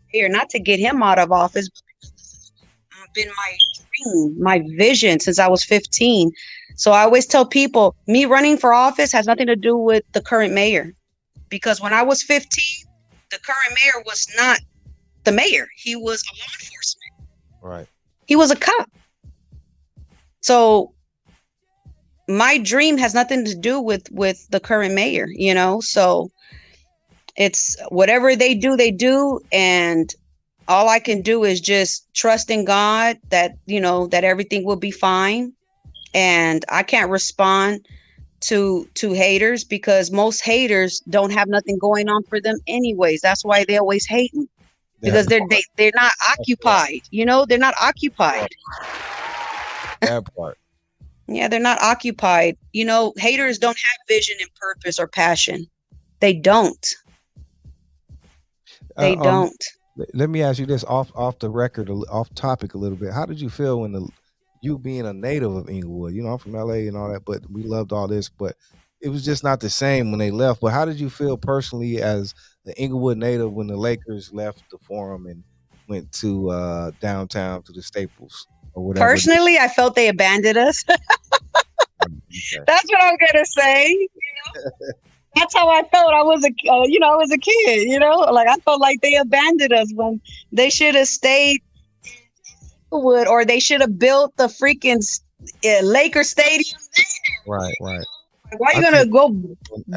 here, not to get him out of office, but because this has been my dream, my vision since I was 15. So I always tell people, me running for office has nothing to do with the current mayor. Because when I was 15, the current mayor was not the mayor. He was a law enforcement. Right. He was a cop. So my dream has nothing to do with the current mayor, you know? So it's whatever they do. And all I can do is just trust in God that, you know, that everything will be fine. And I can't respond to haters, because most haters don't have nothing going on for them anyways. That's why they always hating, because they're not occupied, you know, they're not occupied. That part. Yeah, they're not occupied. You know, haters don't have vision and purpose or passion. They don't. They don't. Let me ask you this off the record, off topic a little bit. How did you feel when you being a native of Inglewood? You know, I'm from LA and all that, but we loved all this, but it was just not the same when they left. But how did you feel personally as the Inglewood native when the Lakers left the Forum and went to downtown to the Staples or whatever? Personally, I felt they abandoned us. Okay. That's what I'm gonna say. You know? That's how I felt. I was a kid. You know, like I felt like they abandoned us when they should have stayed in Inglewood, or they should have built the freaking Laker Stadium there. Right. Why are you gonna go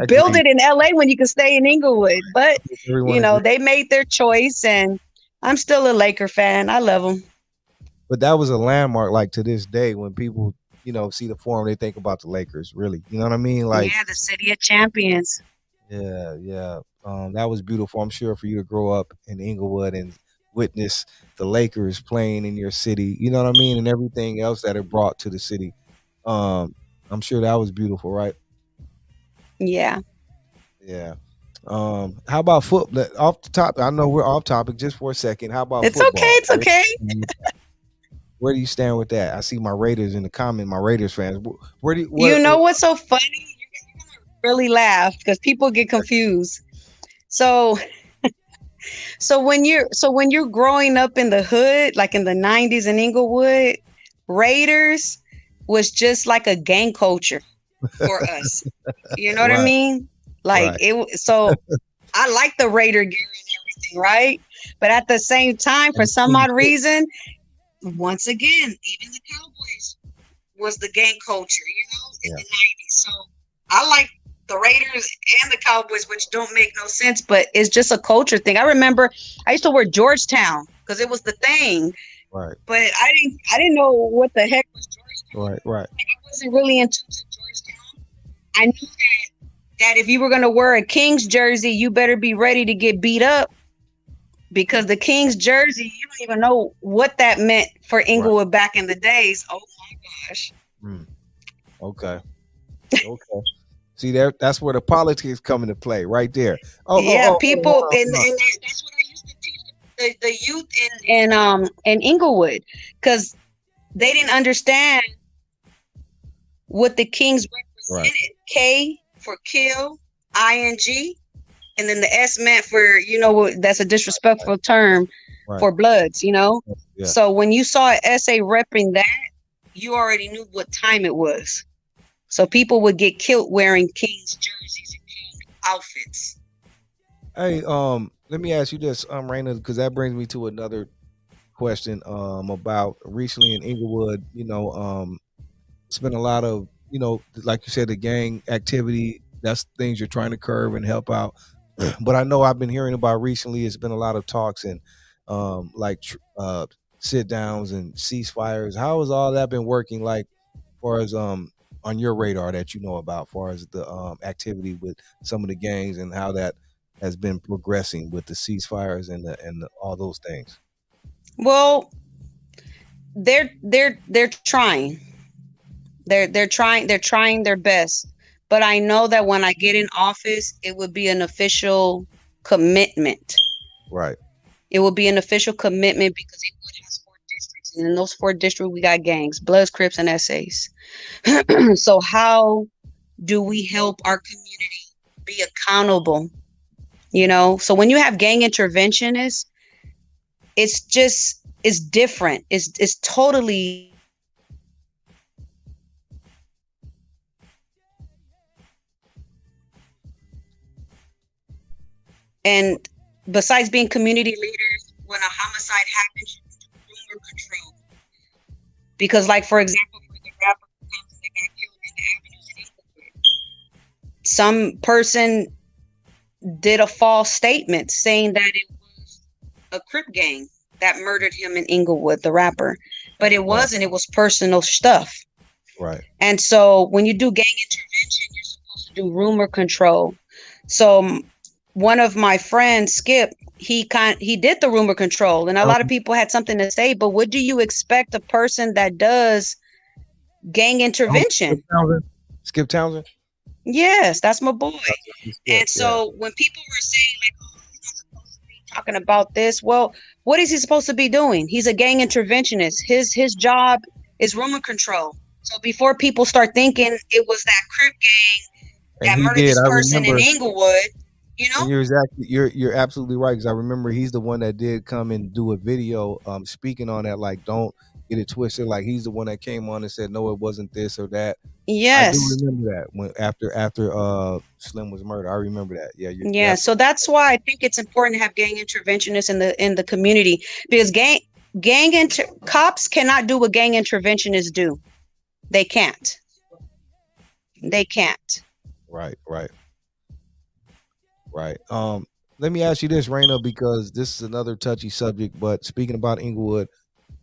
build it in LA when you can stay in Inglewood? But you know, they made their choice, and I'm still a Laker fan. I love them. But that was a landmark. Like to this day, when people, you know, see the Forum, they think about the Lakers. Really, you know what I mean? Like, yeah, the city of champions. Yeah. That was beautiful. I'm sure for you to grow up in Inglewood and witness the Lakers playing in your city, you know what I mean, and everything else that it brought to the city. I'm sure that was beautiful, right? Yeah. How about football? Off the top, I know we're off topic just for a second. How about it's football? It's okay. Where do you stand with that? I see my Raiders in the comment, my Raiders fans. You know what's so funny? You're gonna really laugh because people get confused. So when you're growing up in the hood, like in the 90s in Inglewood, Raiders was just like a gang culture for us. You know what I mean? Like it. So I like the Raider gear and everything, right? But at the same time, for some odd reason, once again, even the Cowboys was the gang culture, in the 90s. So I like the Raiders and the Cowboys, which don't make no sense, but it's just a culture thing. I remember I used to wear Georgetown because it was the thing. Right. But I didn't know what the heck was Georgetown. Right. Like, I wasn't really into Georgetown. I knew that if you were gonna wear a Kings jersey, you better be ready to get beat up. Because the Kings jersey, you don't even know what that meant for Inglewood back in the days. Oh my gosh. Okay. Okay. See, that's where the politics come into play, right there. People, and that's what I used to teach the youth in Inglewood, because they didn't understand what the Kings represented. Right. K for kill, ING, and then the S meant for, that's a disrespectful term for Bloods, Yeah. So when you saw an SA repping that, you already knew what time it was. So people would get killed wearing Kings jerseys and King outfits. Hey, let me ask you this, Rayna, because that brings me to another question about recently in Inglewood. It's been a lot of, like you said, the gang activity. That's things you're trying to curb and help out. But I know I've been hearing about recently, it's been a lot of talks and sit downs and ceasefires. How has all that been working, like, as far as on your radar that you know about, as far as the activity with some of the gangs and how that has been progressing with the ceasefires and all those things? Well, they're trying. They're trying their best. But I know that when I get in office, it would be an official commitment. Right. It will be an official commitment because Inglewood has 4 districts. And in those 4 districts, we got gangs, Bloods, Crips, and SAs. So how do we help our community be accountable? So when you have gang interventionists, it's different. It's totally. And besides being community leaders, when a homicide happens, you do rumor control. Because, like, for example, for the rapper that got killed in the avenues in Inglewood, some person did a false statement saying that it was a Crip gang that murdered him in Inglewood, the rapper. But it wasn't. It was personal stuff. Right. And so when you do gang intervention, you're supposed to do rumor control. So one of my friends, Skip, he did the rumor control, and a lot of people had something to say. But what do you expect a person that does gang intervention? Skip Townsend? Yes, that's my boy. And so when people were saying, like, oh, he's not supposed to be talking about this, well, what is he supposed to be doing? He's a gang interventionist. His job is rumor control. So before people start thinking it was that Crip gang that murdered this person in Inglewood, And you're absolutely right, because I remember he's the one that did come and do a video speaking on that, like, don't get it twisted. Like, he's the one that came on and said, no, it wasn't this or that. Yes. I do remember that when after Slim was murdered. I remember that. Yeah. So that's why I think it's important to have gang interventionists in the community, because cops cannot do what gang interventionists do. They can't. Right. Let me ask you this, Rayna, because this is another touchy subject, but speaking about Inglewood,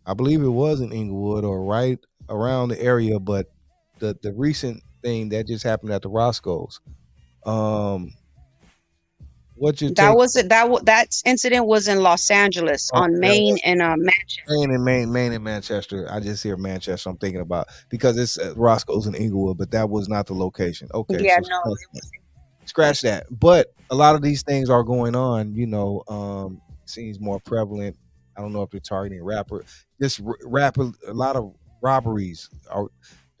I believe it was in Inglewood or right around the area, but the recent thing that just happened at the Roscoe's, what's your take? That incident was in Los Angeles on Main and Manchester. Main and Manchester. I just hear Manchester. I'm thinking about, because it's Roscoe's in Inglewood, but that was not the location. Okay. Yeah, so scratch that. But a lot of these things are going on. Seems more prevalent. I don't know if they're targeting rapper. A lot of robberies.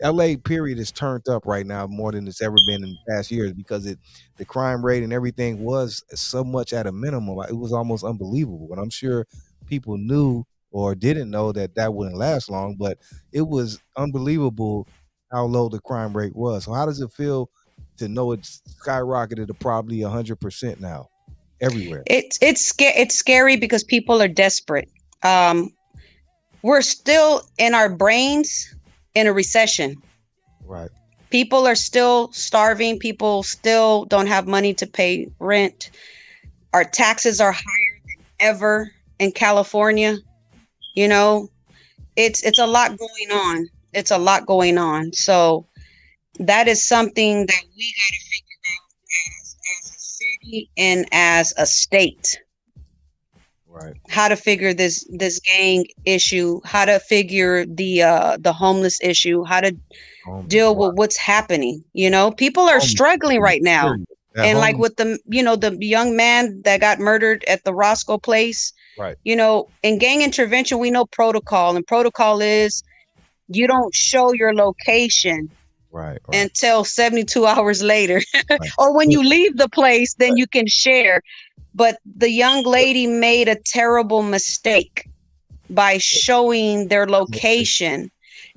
LA period is turned up right now more than it's ever been in past years, because the crime rate and everything was so much at a minimum. It was almost unbelievable. And I'm sure people knew or didn't know that wouldn't last long, but it was unbelievable how low the crime rate was. So how does it feel to know it's skyrocketed to probably 100% now everywhere? It's scary because people are desperate. we're still in our brains in a recession. Right. People are still starving. People still don't have money to pay rent. Our taxes are higher than ever in California. You know, it's a lot going on. It's a lot going on. So that is something that we got to figure out as a city and as a state. Right. How to figure this gang issue, how to figure the homeless issue, how to deal with what's happening. You know, people are struggling right now. And like with the, you know, the young man that got murdered at the Roscoe place, right. You know, in gang intervention, we know protocol, and protocol is you don't show your location right. until 72 hours later, Right. or when you leave the place, then you can share. But the young lady made a terrible mistake by showing their location,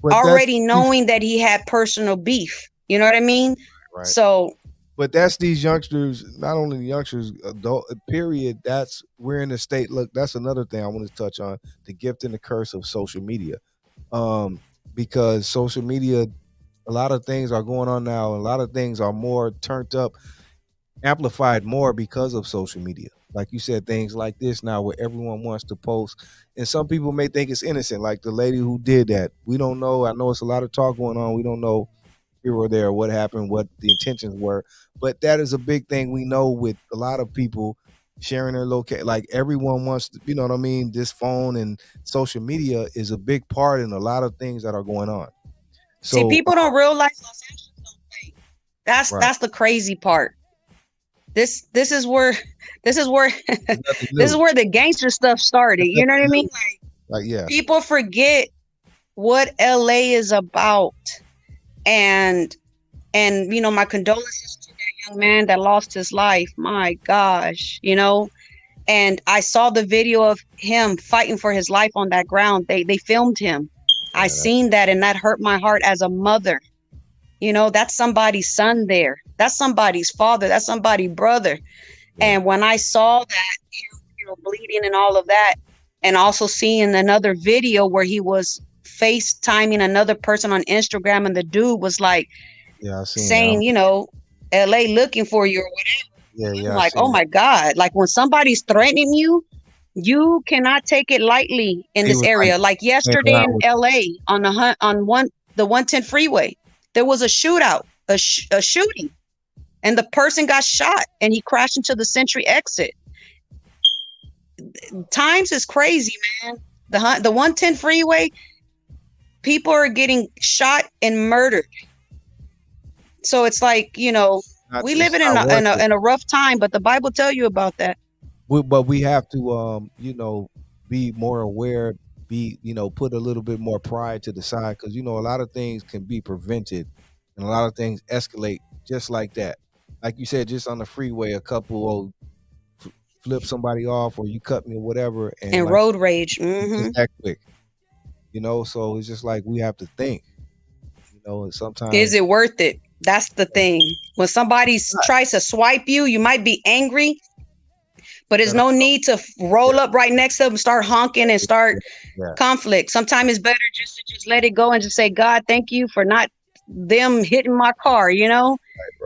already knowing that he had personal beef. You know what I mean? Right. So, but that's these youngsters, not only the youngsters, adult period. We're in a state. Look, that's another thing I want to touch on: the gift and the curse of social media. Because social media, a lot of things are going on now. A lot of things are more turned up, amplified more because of social media. Like you said, things like this now where everyone wants to post, and some people may think it's innocent, like the lady who did that. We don't know. I know it's a lot of talk going on. We don't know here or there what happened, what the intentions were, but that is a big thing we know with a lot of people sharing their location. Like everyone wants to, you know what I mean? This phone and social media is a big part in a lot of things that are going on. So see, people don't realize Los Angeles don't play. That's the crazy part. This is where this is where the gangster stuff started. You know what I mean? Like yeah. People forget what LA is about. And you know, my condolences to that young man that lost his life. My gosh, you know. And I saw the video of him fighting for his life on that ground. They filmed him. Yeah, I seen that, and that hurt my heart as a mother. You know, that's somebody's son there. That's somebody's father. That's somebody's brother. Yeah. And when I saw that, you know, bleeding and all of that, and also seeing another video where he was FaceTiming another person on Instagram, and the dude was like, saying, you know, LA looking for you or whatever. Yeah. I'm like, oh my God. Like when somebody's threatening you, you cannot take it lightly in this area. Like yesterday in LA on the 110 freeway, there was a shootout, a shooting, and the person got shot and he crashed into the Century exit. Times is crazy, man. The 110 freeway, people are getting shot and murdered. So it's like, you know, we live in a rough time, but the Bible tell you about that. But we have to, you know, be more aware, you know, put a little bit more pride to the side, because, you know, a lot of things can be prevented and a lot of things escalate just like that. Like you said, just on the freeway, a couple will flip somebody off or you cut me or whatever. And like, road rage. Mm-hmm. That quick. You know, so it's just like we have to think, you know, and sometimes. Is it worth it? That's the thing. When somebody tries to swipe you, you might be angry, but there's no need to roll up right next to them, start honking and start conflict. Sometimes it's better just to let it go and just say, God, thank you for not them hitting my car, you know,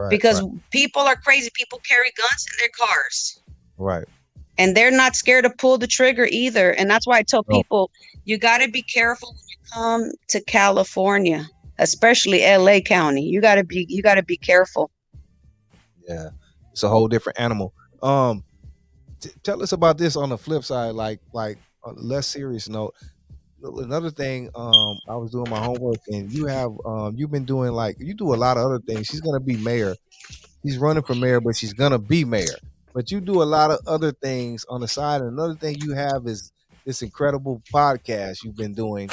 because people are crazy. People carry guns in their cars. Right. And they're not scared to pull the trigger either. And that's why I tell people, you got to be careful when you come to California, especially LA County. You got to be careful. Yeah. It's a whole different animal. Tell us about this on the flip side, like on a less serious note. Another thing, I was doing my homework, and you've been doing, like, you do a lot of other things. She's gonna be mayor. She's running for mayor, but she's gonna be mayor. But you do a lot of other things on the side. And another thing you have is this incredible podcast you've been doing.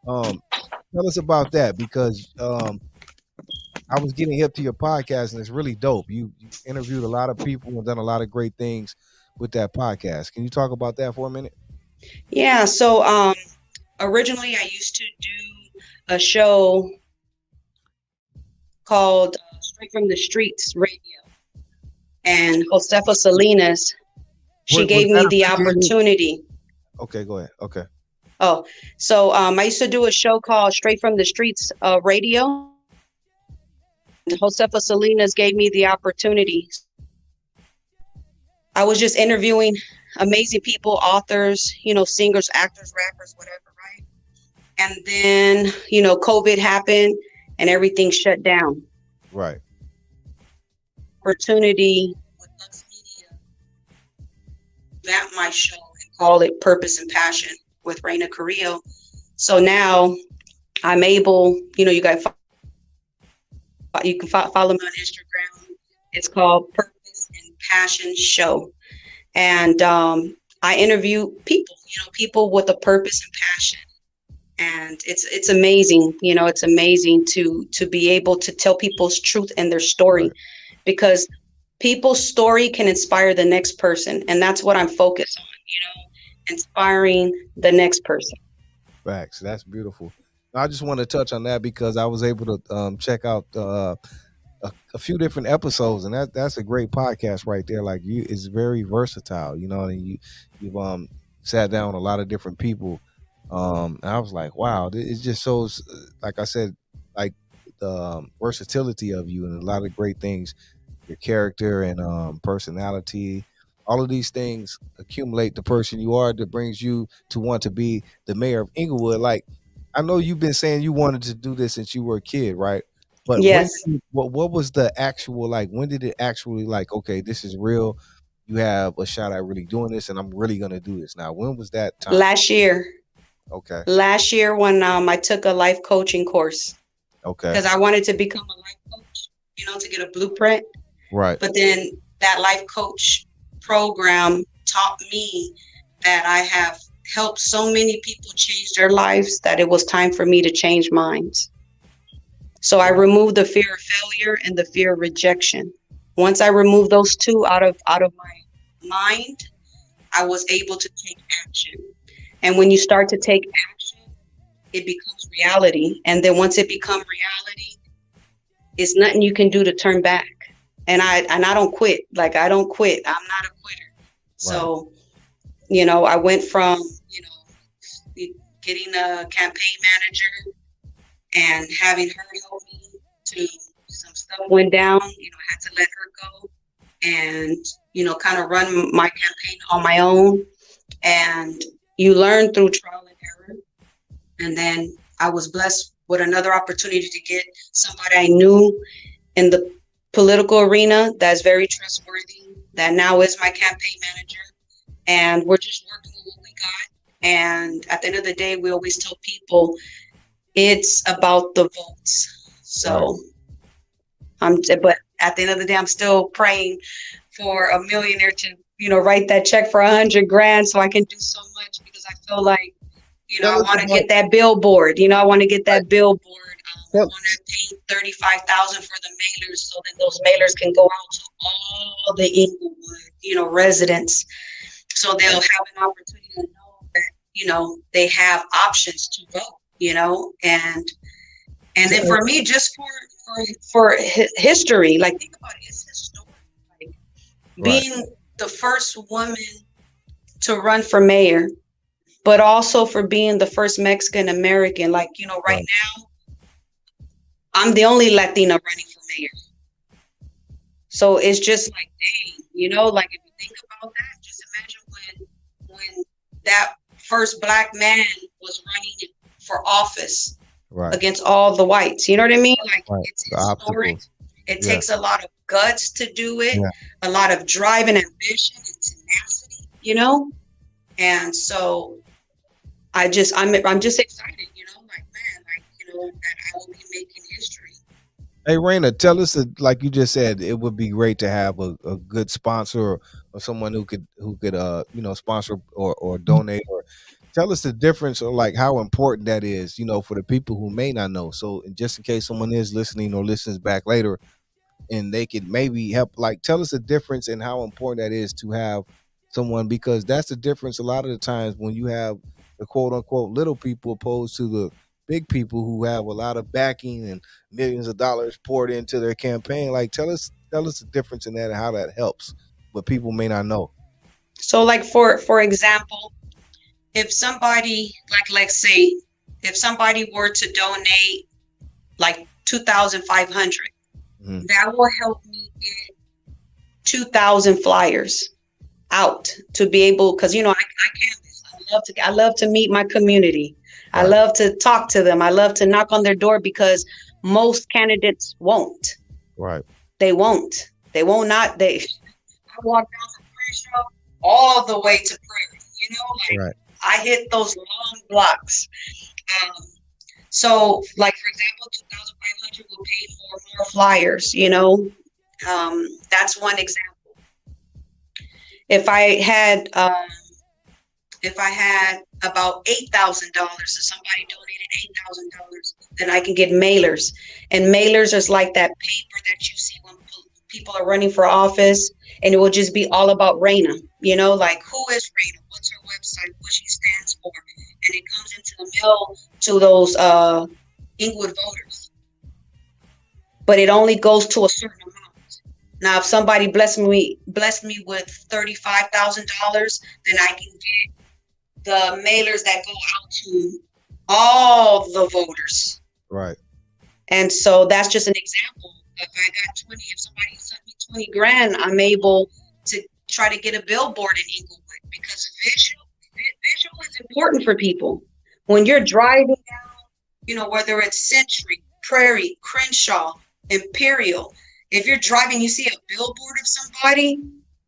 Tell us about that, because I was getting hip to your podcast, and it's really dope. You interviewed a lot of people and done a lot of great things with that podcast. Can you talk about that for a minute? Yeah. So originally I used to do a show called Straight from the Streets Radio. And Josefa Salinas, she gave me the opportunity. Okay, go ahead. Okay. Oh, so I used to do a show called Straight from the Streets Radio. Josefa Salinas gave me the opportunity. I was just interviewing amazing people, authors, singers, actors, rappers, whatever, right? And then, COVID happened and everything shut down. Right. Opportunity with Lux Media, revamp my show and call it Purpose and Passion with Raina Carrillo. So now I'm able, you guys, you can follow me on Instagram. It's called Purpose and Passion Show. And I interview people, people with a purpose and passion. And it's amazing, it's amazing to be able to tell people's truth and their story, right. Because people's story can inspire the next person. And that's what I'm focused on, inspiring the next person. Facts. That's beautiful. I just want to touch on that because I was able to check out a few different episodes, and that's a great podcast right there. Like it's very versatile, and you've sat down with a lot of different people. And I was like, wow, it just shows, like I said, like the versatility of you and a lot of great things, your character and personality. All of these things accumulate the person you are that brings you to want to be the mayor of Inglewood. Like, I know you've been saying you wanted to do this since you were a kid, right? But yes. What was the actual, like, when did it actually, like, okay, this is real, you have a shot at really doing this and I'm really going to do this now? When was that time? Last year. Okay. Last year when I took a life coaching course. Okay. Because I wanted to become a life coach, to get a blueprint. Right. But then that life coach program taught me that I have helped so many people change their lives that it was time for me to change mine. So I removed the fear of failure and the fear of rejection. Once I removed those two out of my mind, I was able to take action. And when you start to take action, it becomes reality. And then once it becomes reality, it's nothing you can do to turn back. And I don't quit. Like, I don't quit. I'm not a quitter. Right. So, I went from, getting a campaign manager and having her help me to some stuff went down, I had to let her go and, kind of run my campaign on my own. And you learn through trial and error. And then I was blessed with another opportunity to get somebody I knew in the political arena that's very trustworthy, that now is my campaign manager. And we're just working with what we got. And at the end of the day, we always tell people it's about the votes. So but at the end of the day, I'm still praying for a millionaire to, write that check for $100,000 so I can do so much, because I feel like, I want to get that billboard. I want to get that billboard. I want to pay $35,000 for the mailers, so that those mailers can go out to all the Inglewood, residents, so they'll have an opportunity to know that, they have options to vote. And then for me, just for history, like, think about it, it's historic. Like, being the first woman to run for mayor, but also for being the first Mexican American. Like, right now, I'm the only Latina running for mayor. So it's just like, dang, like, if you think about that, just imagine when that first Black man was running for office against all the whites. You know what I mean? Like, it's historic. It takes a lot of guts to do it, a lot of drive and ambition and tenacity, And so I'm just excited, like, man, like, that I will be making history. Hey, Raina, tell us, like you just said, it would be great to have a good sponsor or someone who could sponsor or donate, or tell us the difference, or like how important that is, for the people who may not know. So just in case someone is listening or listens back later and they could maybe help, like, tell us the difference and how important that is to have someone, because that's the difference a lot of the times when you have the quote unquote little people opposed to the big people who have a lot of backing and millions of dollars poured into their campaign. Like, tell us the difference in that and how that helps, but people may not know. So, like, for example, if somebody, like, let's say, if somebody were to donate like 2,500, that will help me get 2,000 flyers out to be able, because I canvas. I love to meet my community. Right. I love to talk to them. I love to knock on their door, because most candidates won't. Right. They won't. They won't not. I walk down from Crenshaw all the way to Prairie. Right. I hit those long blocks. So, like, for example, 2,500 will pay for more flyers. That's one example. If I had about $8,000, if somebody donated $8,000, then I can get mailers. And mailers is like that paper that you see when people are running for office, and it will just be all about Rayna. Like, who is Rayna? What's her website? What she stands for? And it comes into the mail to those Inglewood voters. But it only goes to a certain amount. Now, if somebody bless me with $35,000, then I can get the mailers that go out to all the voters. Right. And so that's just an example. If somebody sent me 20 grand, I'm able to try to get a billboard in Inglewood, because visual is important for people. When you're driving down, whether it's Century, Prairie, Crenshaw, Imperial, if you're driving, you see a billboard of somebody,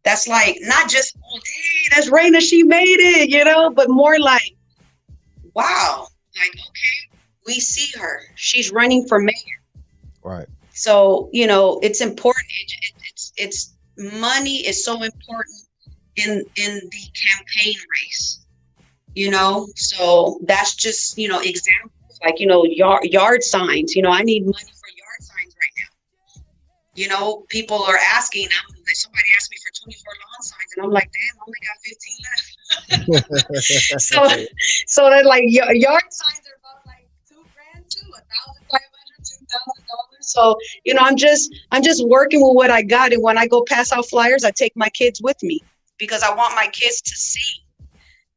that's like, not just, oh, hey, that's Raina, she made it, but more like, wow, like, okay, we see her. She's running for mayor. Right. So, it's important. It's money is so important in the campaign race, so that's just, examples, like, yard signs. I need money for yard signs right now. People are asking. Somebody asked me for 24 lawn signs, and I'm like, damn, I only got 15 left. so that, like, yard signs are about like $2,000 too, $1,500, $2,000. So I'm just working with what I got, and when I go pass out flyers, I take my kids with me, because I want my kids to see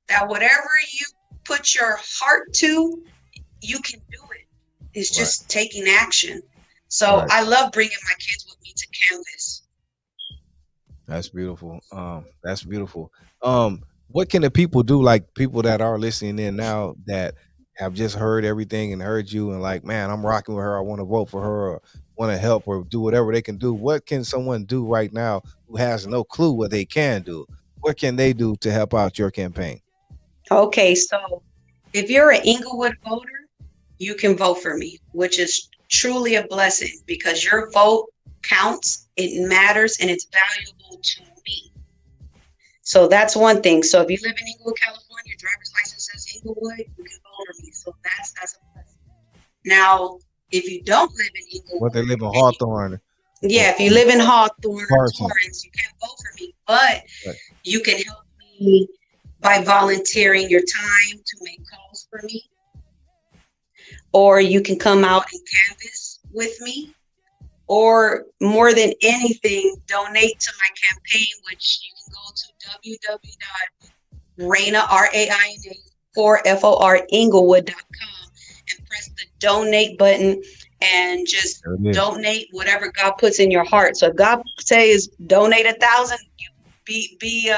that whatever you put your heart to, you can do it. It's just taking action. So I love bringing my kids with me to canvas. That's beautiful. That's beautiful. What can the people do, like people that are listening in now that have just heard everything and heard you and like, man, I'm rocking with her, I want to vote for her, or want to help, or do whatever they can do? What can someone do right now who has no clue what they can do? What can they do to help out your campaign? Okay, so if you're an Inglewood voter, you can vote for me, which is truly a blessing, because your vote counts, it matters, and it's valuable to me. So that's one thing. So if you live in Inglewood, California, your driver's license says Inglewood, you can vote for me. So that's a blessing. Now, if you don't live in Inglewood, what, they live in Hawthorne? Yeah, if you live in Hawthorne or Torrance, you can't vote for me, but you can help me by volunteering your time to make calls for me. Or you can come out and canvas with me, or more than anything, donate to my campaign, which you can go to www.raina.inglewood.com and press the donate button and just donate whatever God puts in your heart. So if God says donate 1,000, be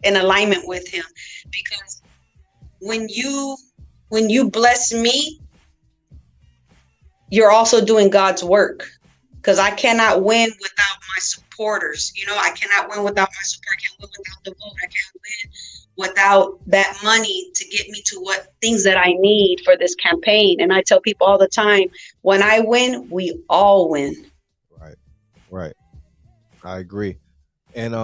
in alignment with Him, because when you bless me, you're also doing God's work, because I cannot win without my supporters. I cannot win without my support. I can't win without the vote. I can't win without that money to get me to what things that I need for this campaign. And I tell people all the time, when I win, we all win. Right. I agree. And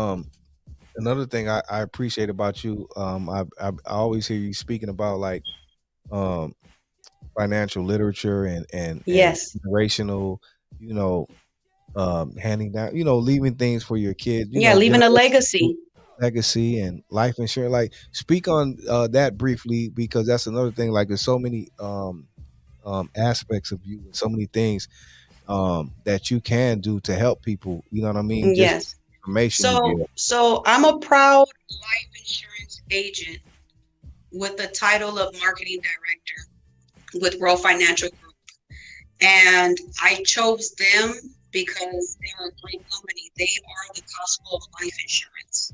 another thing I appreciate about you, I always hear you speaking about like financial literature and yes, generational, handing down, leaving things for your kids. Leaving a legacy and life insurance. Like, speak on that briefly, because that's another thing. Like, there's so many aspects of you, and so many things that you can do to help people. You know what I mean? Yes. Just information. So I'm a proud life insurance agent with the title of marketing director with World Financial Group. And I chose them because they're a great company. They are the Costco of life insurance.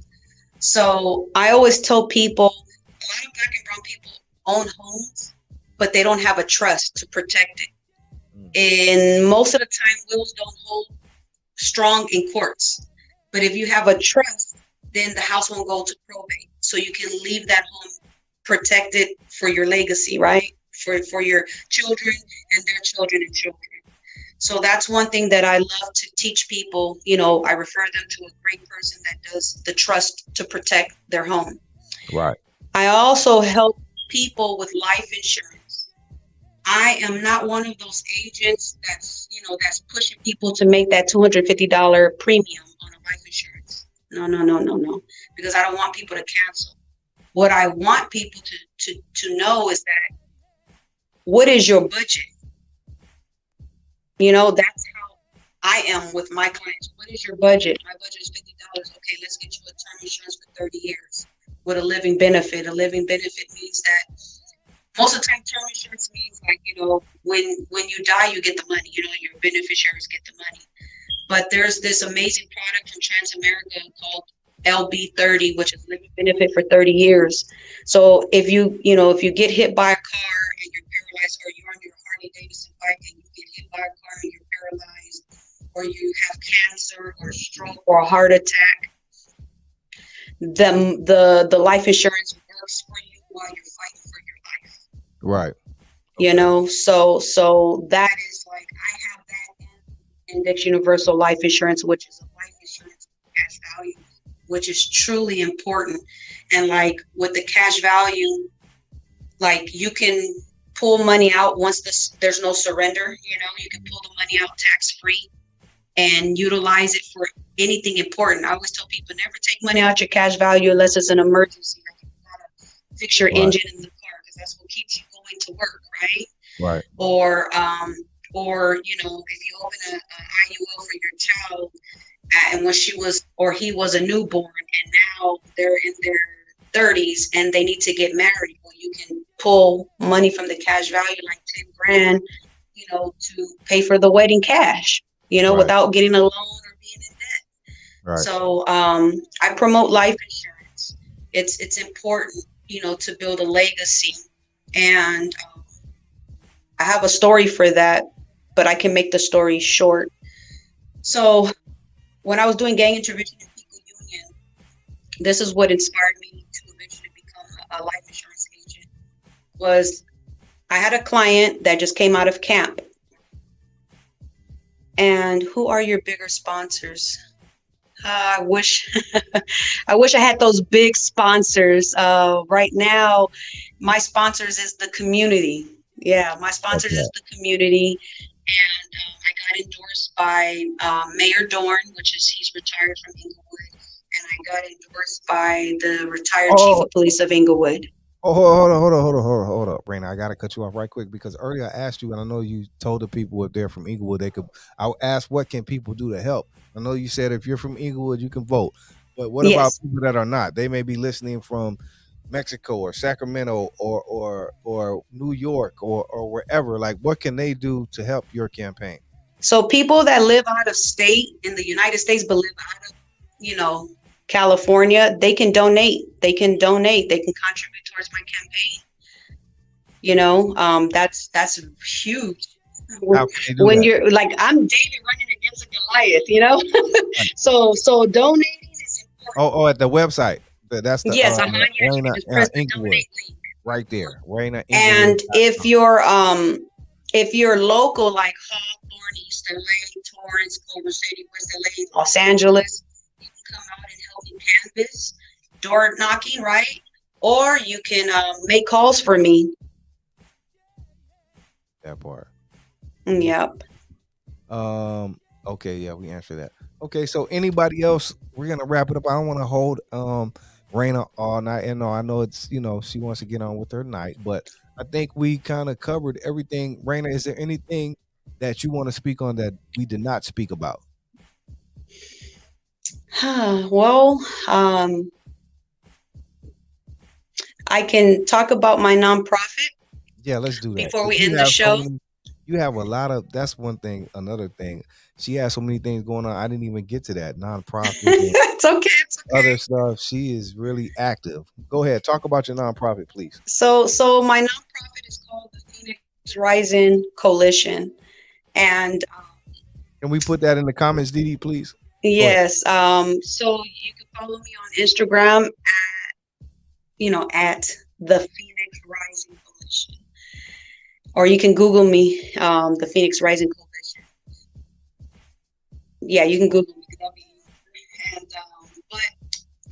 So I always tell people, a lot of Black and brown people own homes, but they don't have a trust to protect it. And most of the time, wills don't hold strong in courts. But if you have a trust, then the house won't go to probate. So you can leave that home protected for your legacy, right? For your children and their children and children. So that's one thing that I love to teach people. You know, I refer them to a great person that does the trust to protect their home. Right. I also help people with life insurance. I am not one of those agents that's pushing people to make that $250 premium on a life insurance. No. Because I don't want people to cancel. What I want people to know is that, what is your budget? You know, that's how I am with my clients. What is your budget? My budget is $50. Okay, let's get you a term insurance for 30 years with a living benefit. A living benefit means that most of the time term insurance means, like, you know, when you die, you get the money. You know, your beneficiaries get the money. But there's this amazing product from Transamerica called LB30, which is living benefit for 30 years. So if you get hit by a car and you're paralyzed, or you're on your Harley Davidson bike and you get hit by a car and you're paralyzed, or you have cancer or stroke or a heart attack, the life insurance works for you while you're fighting for your life. Right. You know, so that is, like, I have that index universal life insurance, which is a life insurance cash value, which is truly important. And like with the cash value, like, you can pull money out once there's no surrender. You know, you can pull the money out tax free and utilize it for anything important. I always tell people, never take money out your cash value unless it's an emergency, like you gotta fix your engine in the car, because that's what keeps you going to work, right? Right. Or you know, if you open an IUL for your child, and when he was a newborn, and now they're in their 30s and they need to get married, well, you can pull money from the cash value, like 10 grand, you know, to pay for the wedding cash, you know, without getting a loan or being in debt. Right. So I promote life insurance. It's important, you know, to build a legacy. And I have a story for that, but I can make the story short. So when I was doing gang intervention in Pico Union, this is what inspired me to eventually become a life insurance agent. Was I had a client that just came out of camp. And who are your bigger sponsors? I wish I had those big sponsors. Right now, my sponsors is the community. Yeah, my sponsors is the community. And I got endorsed by Mayor Dorn, he's retired from Inglewood. And I got endorsed by the retired chief of police of Inglewood. Oh, hold up, Raina. I gotta cut you off right quick, because earlier I asked you, and I know you told the people if they're from Inglewood, I asked what can people do to help. I know you said if you're from Inglewood, you can vote. But what about people that are not? They may be listening from Mexico or Sacramento or New York or wherever. Like, what can they do to help your campaign? So people that live out of state in the United States but live out of, you know, California, they can donate. They can contribute towards my campaign. You know, that's huge. When you're like, I'm daily running against a Goliath, you know. so donating is important. At the website. That's the Raina Inglewood, right there. Raina Inglewood. And if you're local, like Hawthorne, East LA, Torrance, Culver City, West LA, Los Angeles, you can come out and help me canvass, door knocking, right? Or you can make calls for me. That part. Yep. Okay, yeah, we answered that. Okay, so anybody else? We're gonna wrap it up. I don't want to hold Raina all night, and I know it's, you know, she wants to get on with her night, but I think we kind of covered everything. Raina, is there anything that you want to speak on that we did not speak about? Well, I can talk about my nonprofit Yeah, let's do that. before 'Cause we end the show. you have a lot of, that's one thing. Another thing, she has so many things going on. I didn't even get to that nonprofit and It's okay. It's okay. other stuff. She is really active. Go ahead, talk about your nonprofit, please. So my nonprofit is called the Phoenix Rising Coalition, and Can we put that in the comments, DD, please? Go ahead. yes, so you can follow me on Instagram at the Phoenix Rising Coalition, or you can Google me, the Phoenix Rising Coalition. Yeah, you can Google me. That'll be easier. And but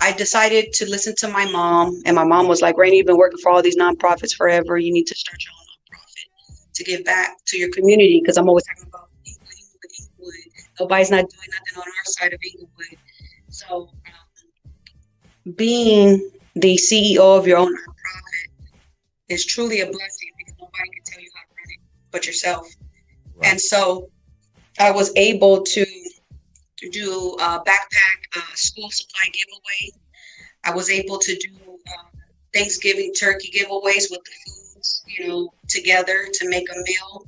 I decided to listen to my mom, and my mom was like, "Raina, you've been working for all these nonprofits forever. You need to start your own nonprofit to give back to your community." Because I'm always talking about Inglewood. Nobody's not doing nothing on our side of Inglewood. So, being the CEO of your own nonprofit is truly a blessing because nobody can tell you how to run it but yourself. Right. And so, I was able to do a backpack school supply giveaway. I was able to do Thanksgiving turkey giveaways with the foods, together to make a meal.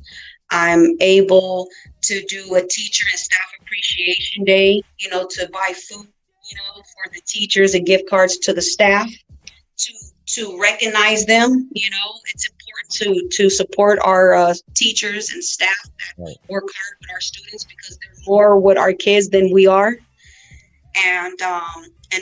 I'm able to do a teacher and staff appreciation day, to buy food, for the teachers and gift cards to the staff to recognize them. It's important to support our teachers and staff that work hard with our students because they're more with our kids than we are. And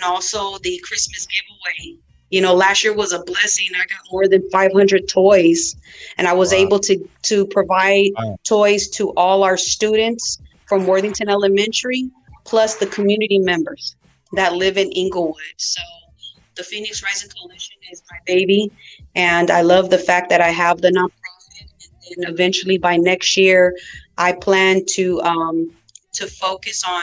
also the Christmas giveaway. Last year was a blessing. I got more than 500 toys, and I was able to provide toys to all our students from Worthington Elementary, plus the community members that live in Inglewood. So the Phoenix Rising Coalition is my baby, and I love the fact that I have the nonprofit. And then eventually, by next year, I plan to focus on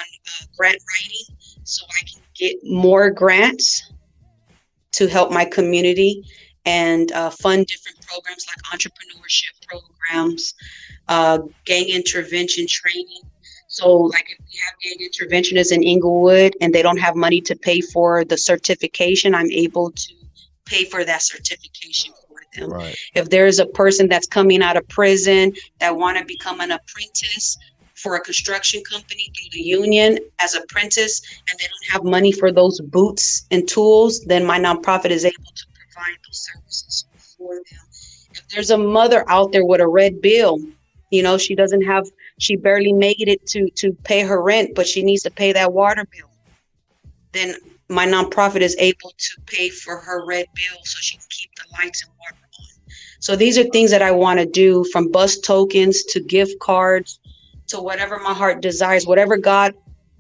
grant writing, so I can get more grants to help my community and fund different programs like entrepreneurship programs, gang intervention training. So like if we have gang interventionists in Inglewood and they don't have money to pay for the certification, I'm able to pay for that certification for them. Right. If there's a person that's coming out of prison that want to become an apprentice for a construction company through the union as apprentice, and they don't have money for those boots and tools, then my nonprofit is able to provide those services for them. If there's a mother out there with a red bill, she barely made it to pay her rent, but she needs to pay that water bill, then my nonprofit is able to pay for her red bill so she can keep the lights and water on. So these are things that I want to do, from bus tokens to gift cards to whatever my heart desires, whatever God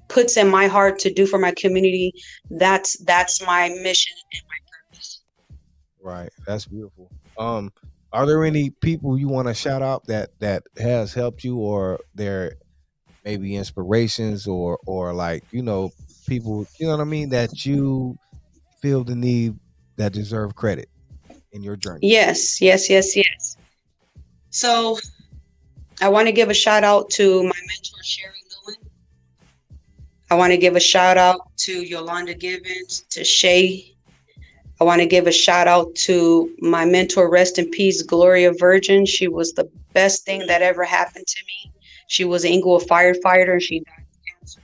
puts in my heart to do for my community. That's my mission and my purpose. Right. That's beautiful. Are there any people you want to shout out that has helped you, or their maybe inspirations, or like, people, what I mean, that you feel the need that deserve credit in your journey? Yes. So I want to give a shout out to my mentor, Sherry Lewin. I want to give a shout out to Yolanda Givens, to Shay. I want to give a shout out to my mentor, rest in peace, Gloria Virgin. She was the best thing that ever happened to me. She was an Inglewood firefighter, and she died of cancer.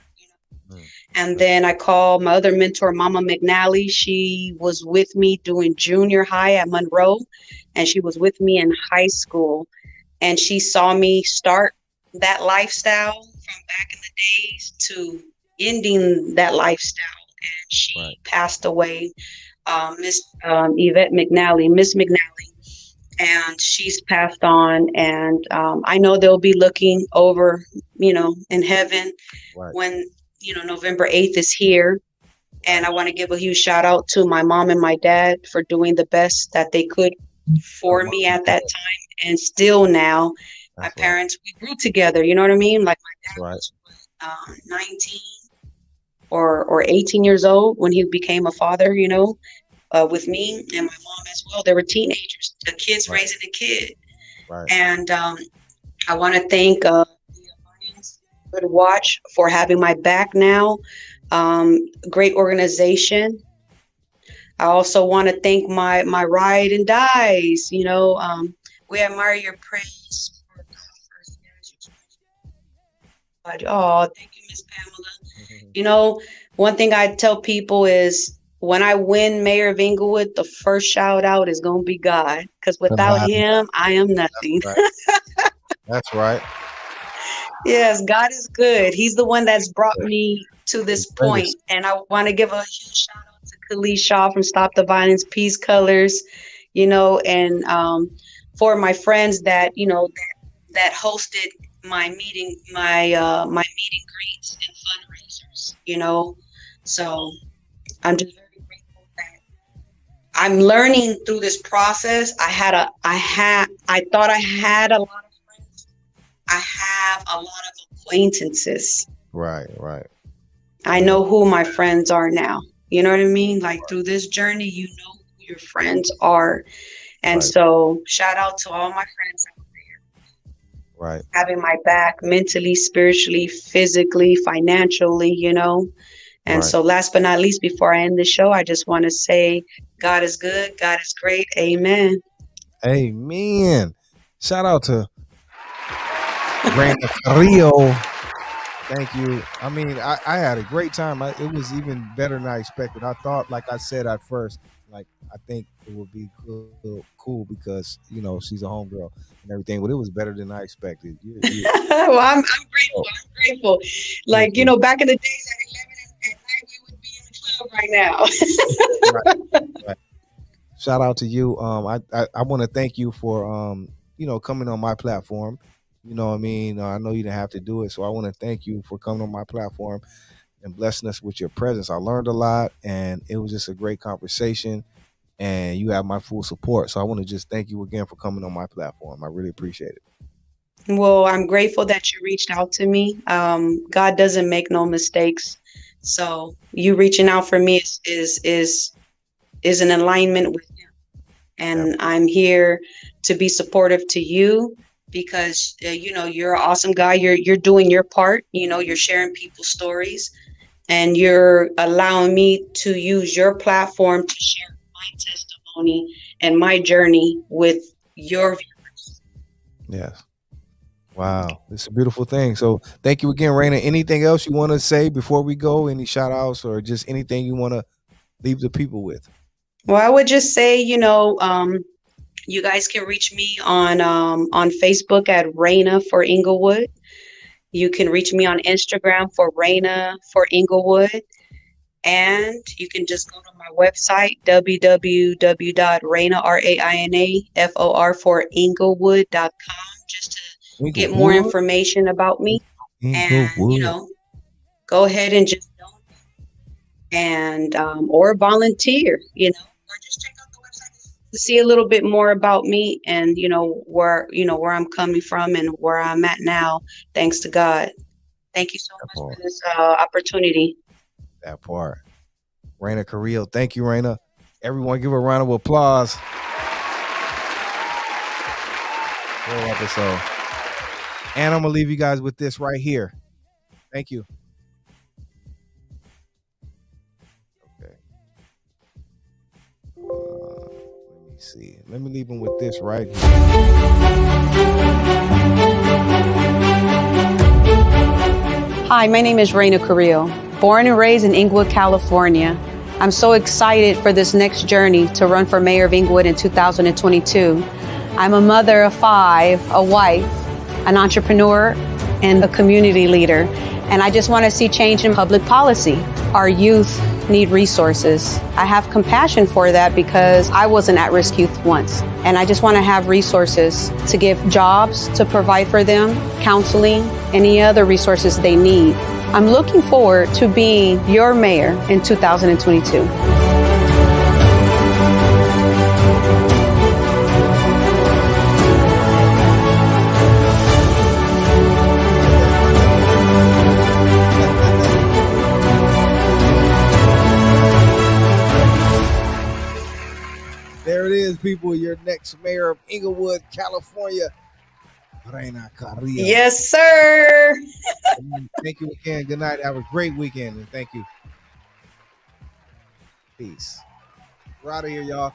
And then I call my other mentor, Mama McNally. She was with me doing junior high at Monroe, and she was with me in high school. And she saw me start that lifestyle from back in the days to ending that lifestyle. And she passed away, Miss Yvette McNally, Miss McNally. And she's passed on. And I know they'll be looking over, in heaven when, November 8th is here. And I want to give a huge shout out to my mom and my dad for doing the best that they could for me at that time, and still now. My parents, we grew together, you know what I mean? Like my dad was 19 or 18 years old when he became a father, with me, and my mom as well. They were teenagers, the kids raising a kid. And I want to thank the Alliance Good Watch for having my back now. Great organization. I also want to thank my ride and dies. We admire your praise for God. Oh, thank you, Miss Pamela. One thing I tell people is when I win mayor of Inglewood, the first shout out is going to be God, because without him, I am nothing. Right. That's right. Yes, God is good. He's the one that's brought me to this point. And I want to give a huge shout out to Khalid Shaw from Stop the Violence, Peace Colors, and for my friends that hosted my meeting, my meet and greets and fundraisers. So I'm just very grateful that I'm learning through this process. I thought I had a lot of friends. I have a lot of acquaintances. Right. I know who my friends are now. You know what I mean? Like through this journey, you know who your friends are. And so shout out to all my friends out there. Right. Having my back mentally, spiritually, physically, financially, And so last but not least, before I end the show, I just want to say God is good. God is great. Amen. Amen. Shout out to Carrillo. Thank you. I mean, I had a great time. It was even better than I expected. I thought, like I said at first, I think it would be cool because, she's a homegirl and everything, but it was better than I expected. Well, I'm grateful. I'm grateful. Back in the days at 11 at night, we would be in the club right now. Right. Shout out to you. I want to thank you for, coming on my platform. You know what I mean? I know you didn't have to do it, so I want to thank you for coming on my platform and blessing us with your presence. I learned a lot, and it was just a great conversation, and you have my full support. So I want to just thank you again for coming on my platform. I really appreciate it. Well, I'm grateful that you reached out to me. God doesn't make no mistakes, so you reaching out for me is in alignment with Him, and I'm here to be supportive to you. Because you're an awesome guy. You're doing your part. You're sharing people's stories, and you're allowing me to use your platform to share my testimony and my journey with your viewers. Yes. Wow, it's a beautiful thing. So thank you again, Rayna. Anything else you want to say before we go? Any shout outs or just anything you want to leave the people with? Well, I would just say, you guys can reach me on Facebook at Raina for Inglewood. You can reach me on Instagram for Raina for Inglewood. And you can just go to my website, www.rainafor for Inglewood.com, just to get more information about me. Inglewood. And, go ahead and just donate and or volunteer, or just check out the website to see a little bit more about me and where I'm coming from and where I'm at now, thanks to God. Thank you so much for this opportunity. That part. Raina Carrillo. Thank you, Raina. Everyone give a round of applause. Great episode. And I'm going to leave you guys with this right here. Thank you. Okay. Let me see. Let me leave them with this right here. Hi, my name is Raina Carrillo. Born and raised in Inglewood, California. I'm so excited for this next journey to run for mayor of Inglewood in 2022. I'm a mother of 5, a wife, an entrepreneur, and a community leader. And I just want to see change in public policy. Our youth need resources. I have compassion for that because I was an at-risk youth once. And I just want to have resources to give jobs, to provide for them, counseling, any other resources they need. I'm looking forward to being your mayor in 2022. There it is, people. Your next mayor of Inglewood, California, Raina Carrillo. Yes, sir. Thank you again. Good night. Have a great weekend, and thank you. Peace. We're out of here, y'all.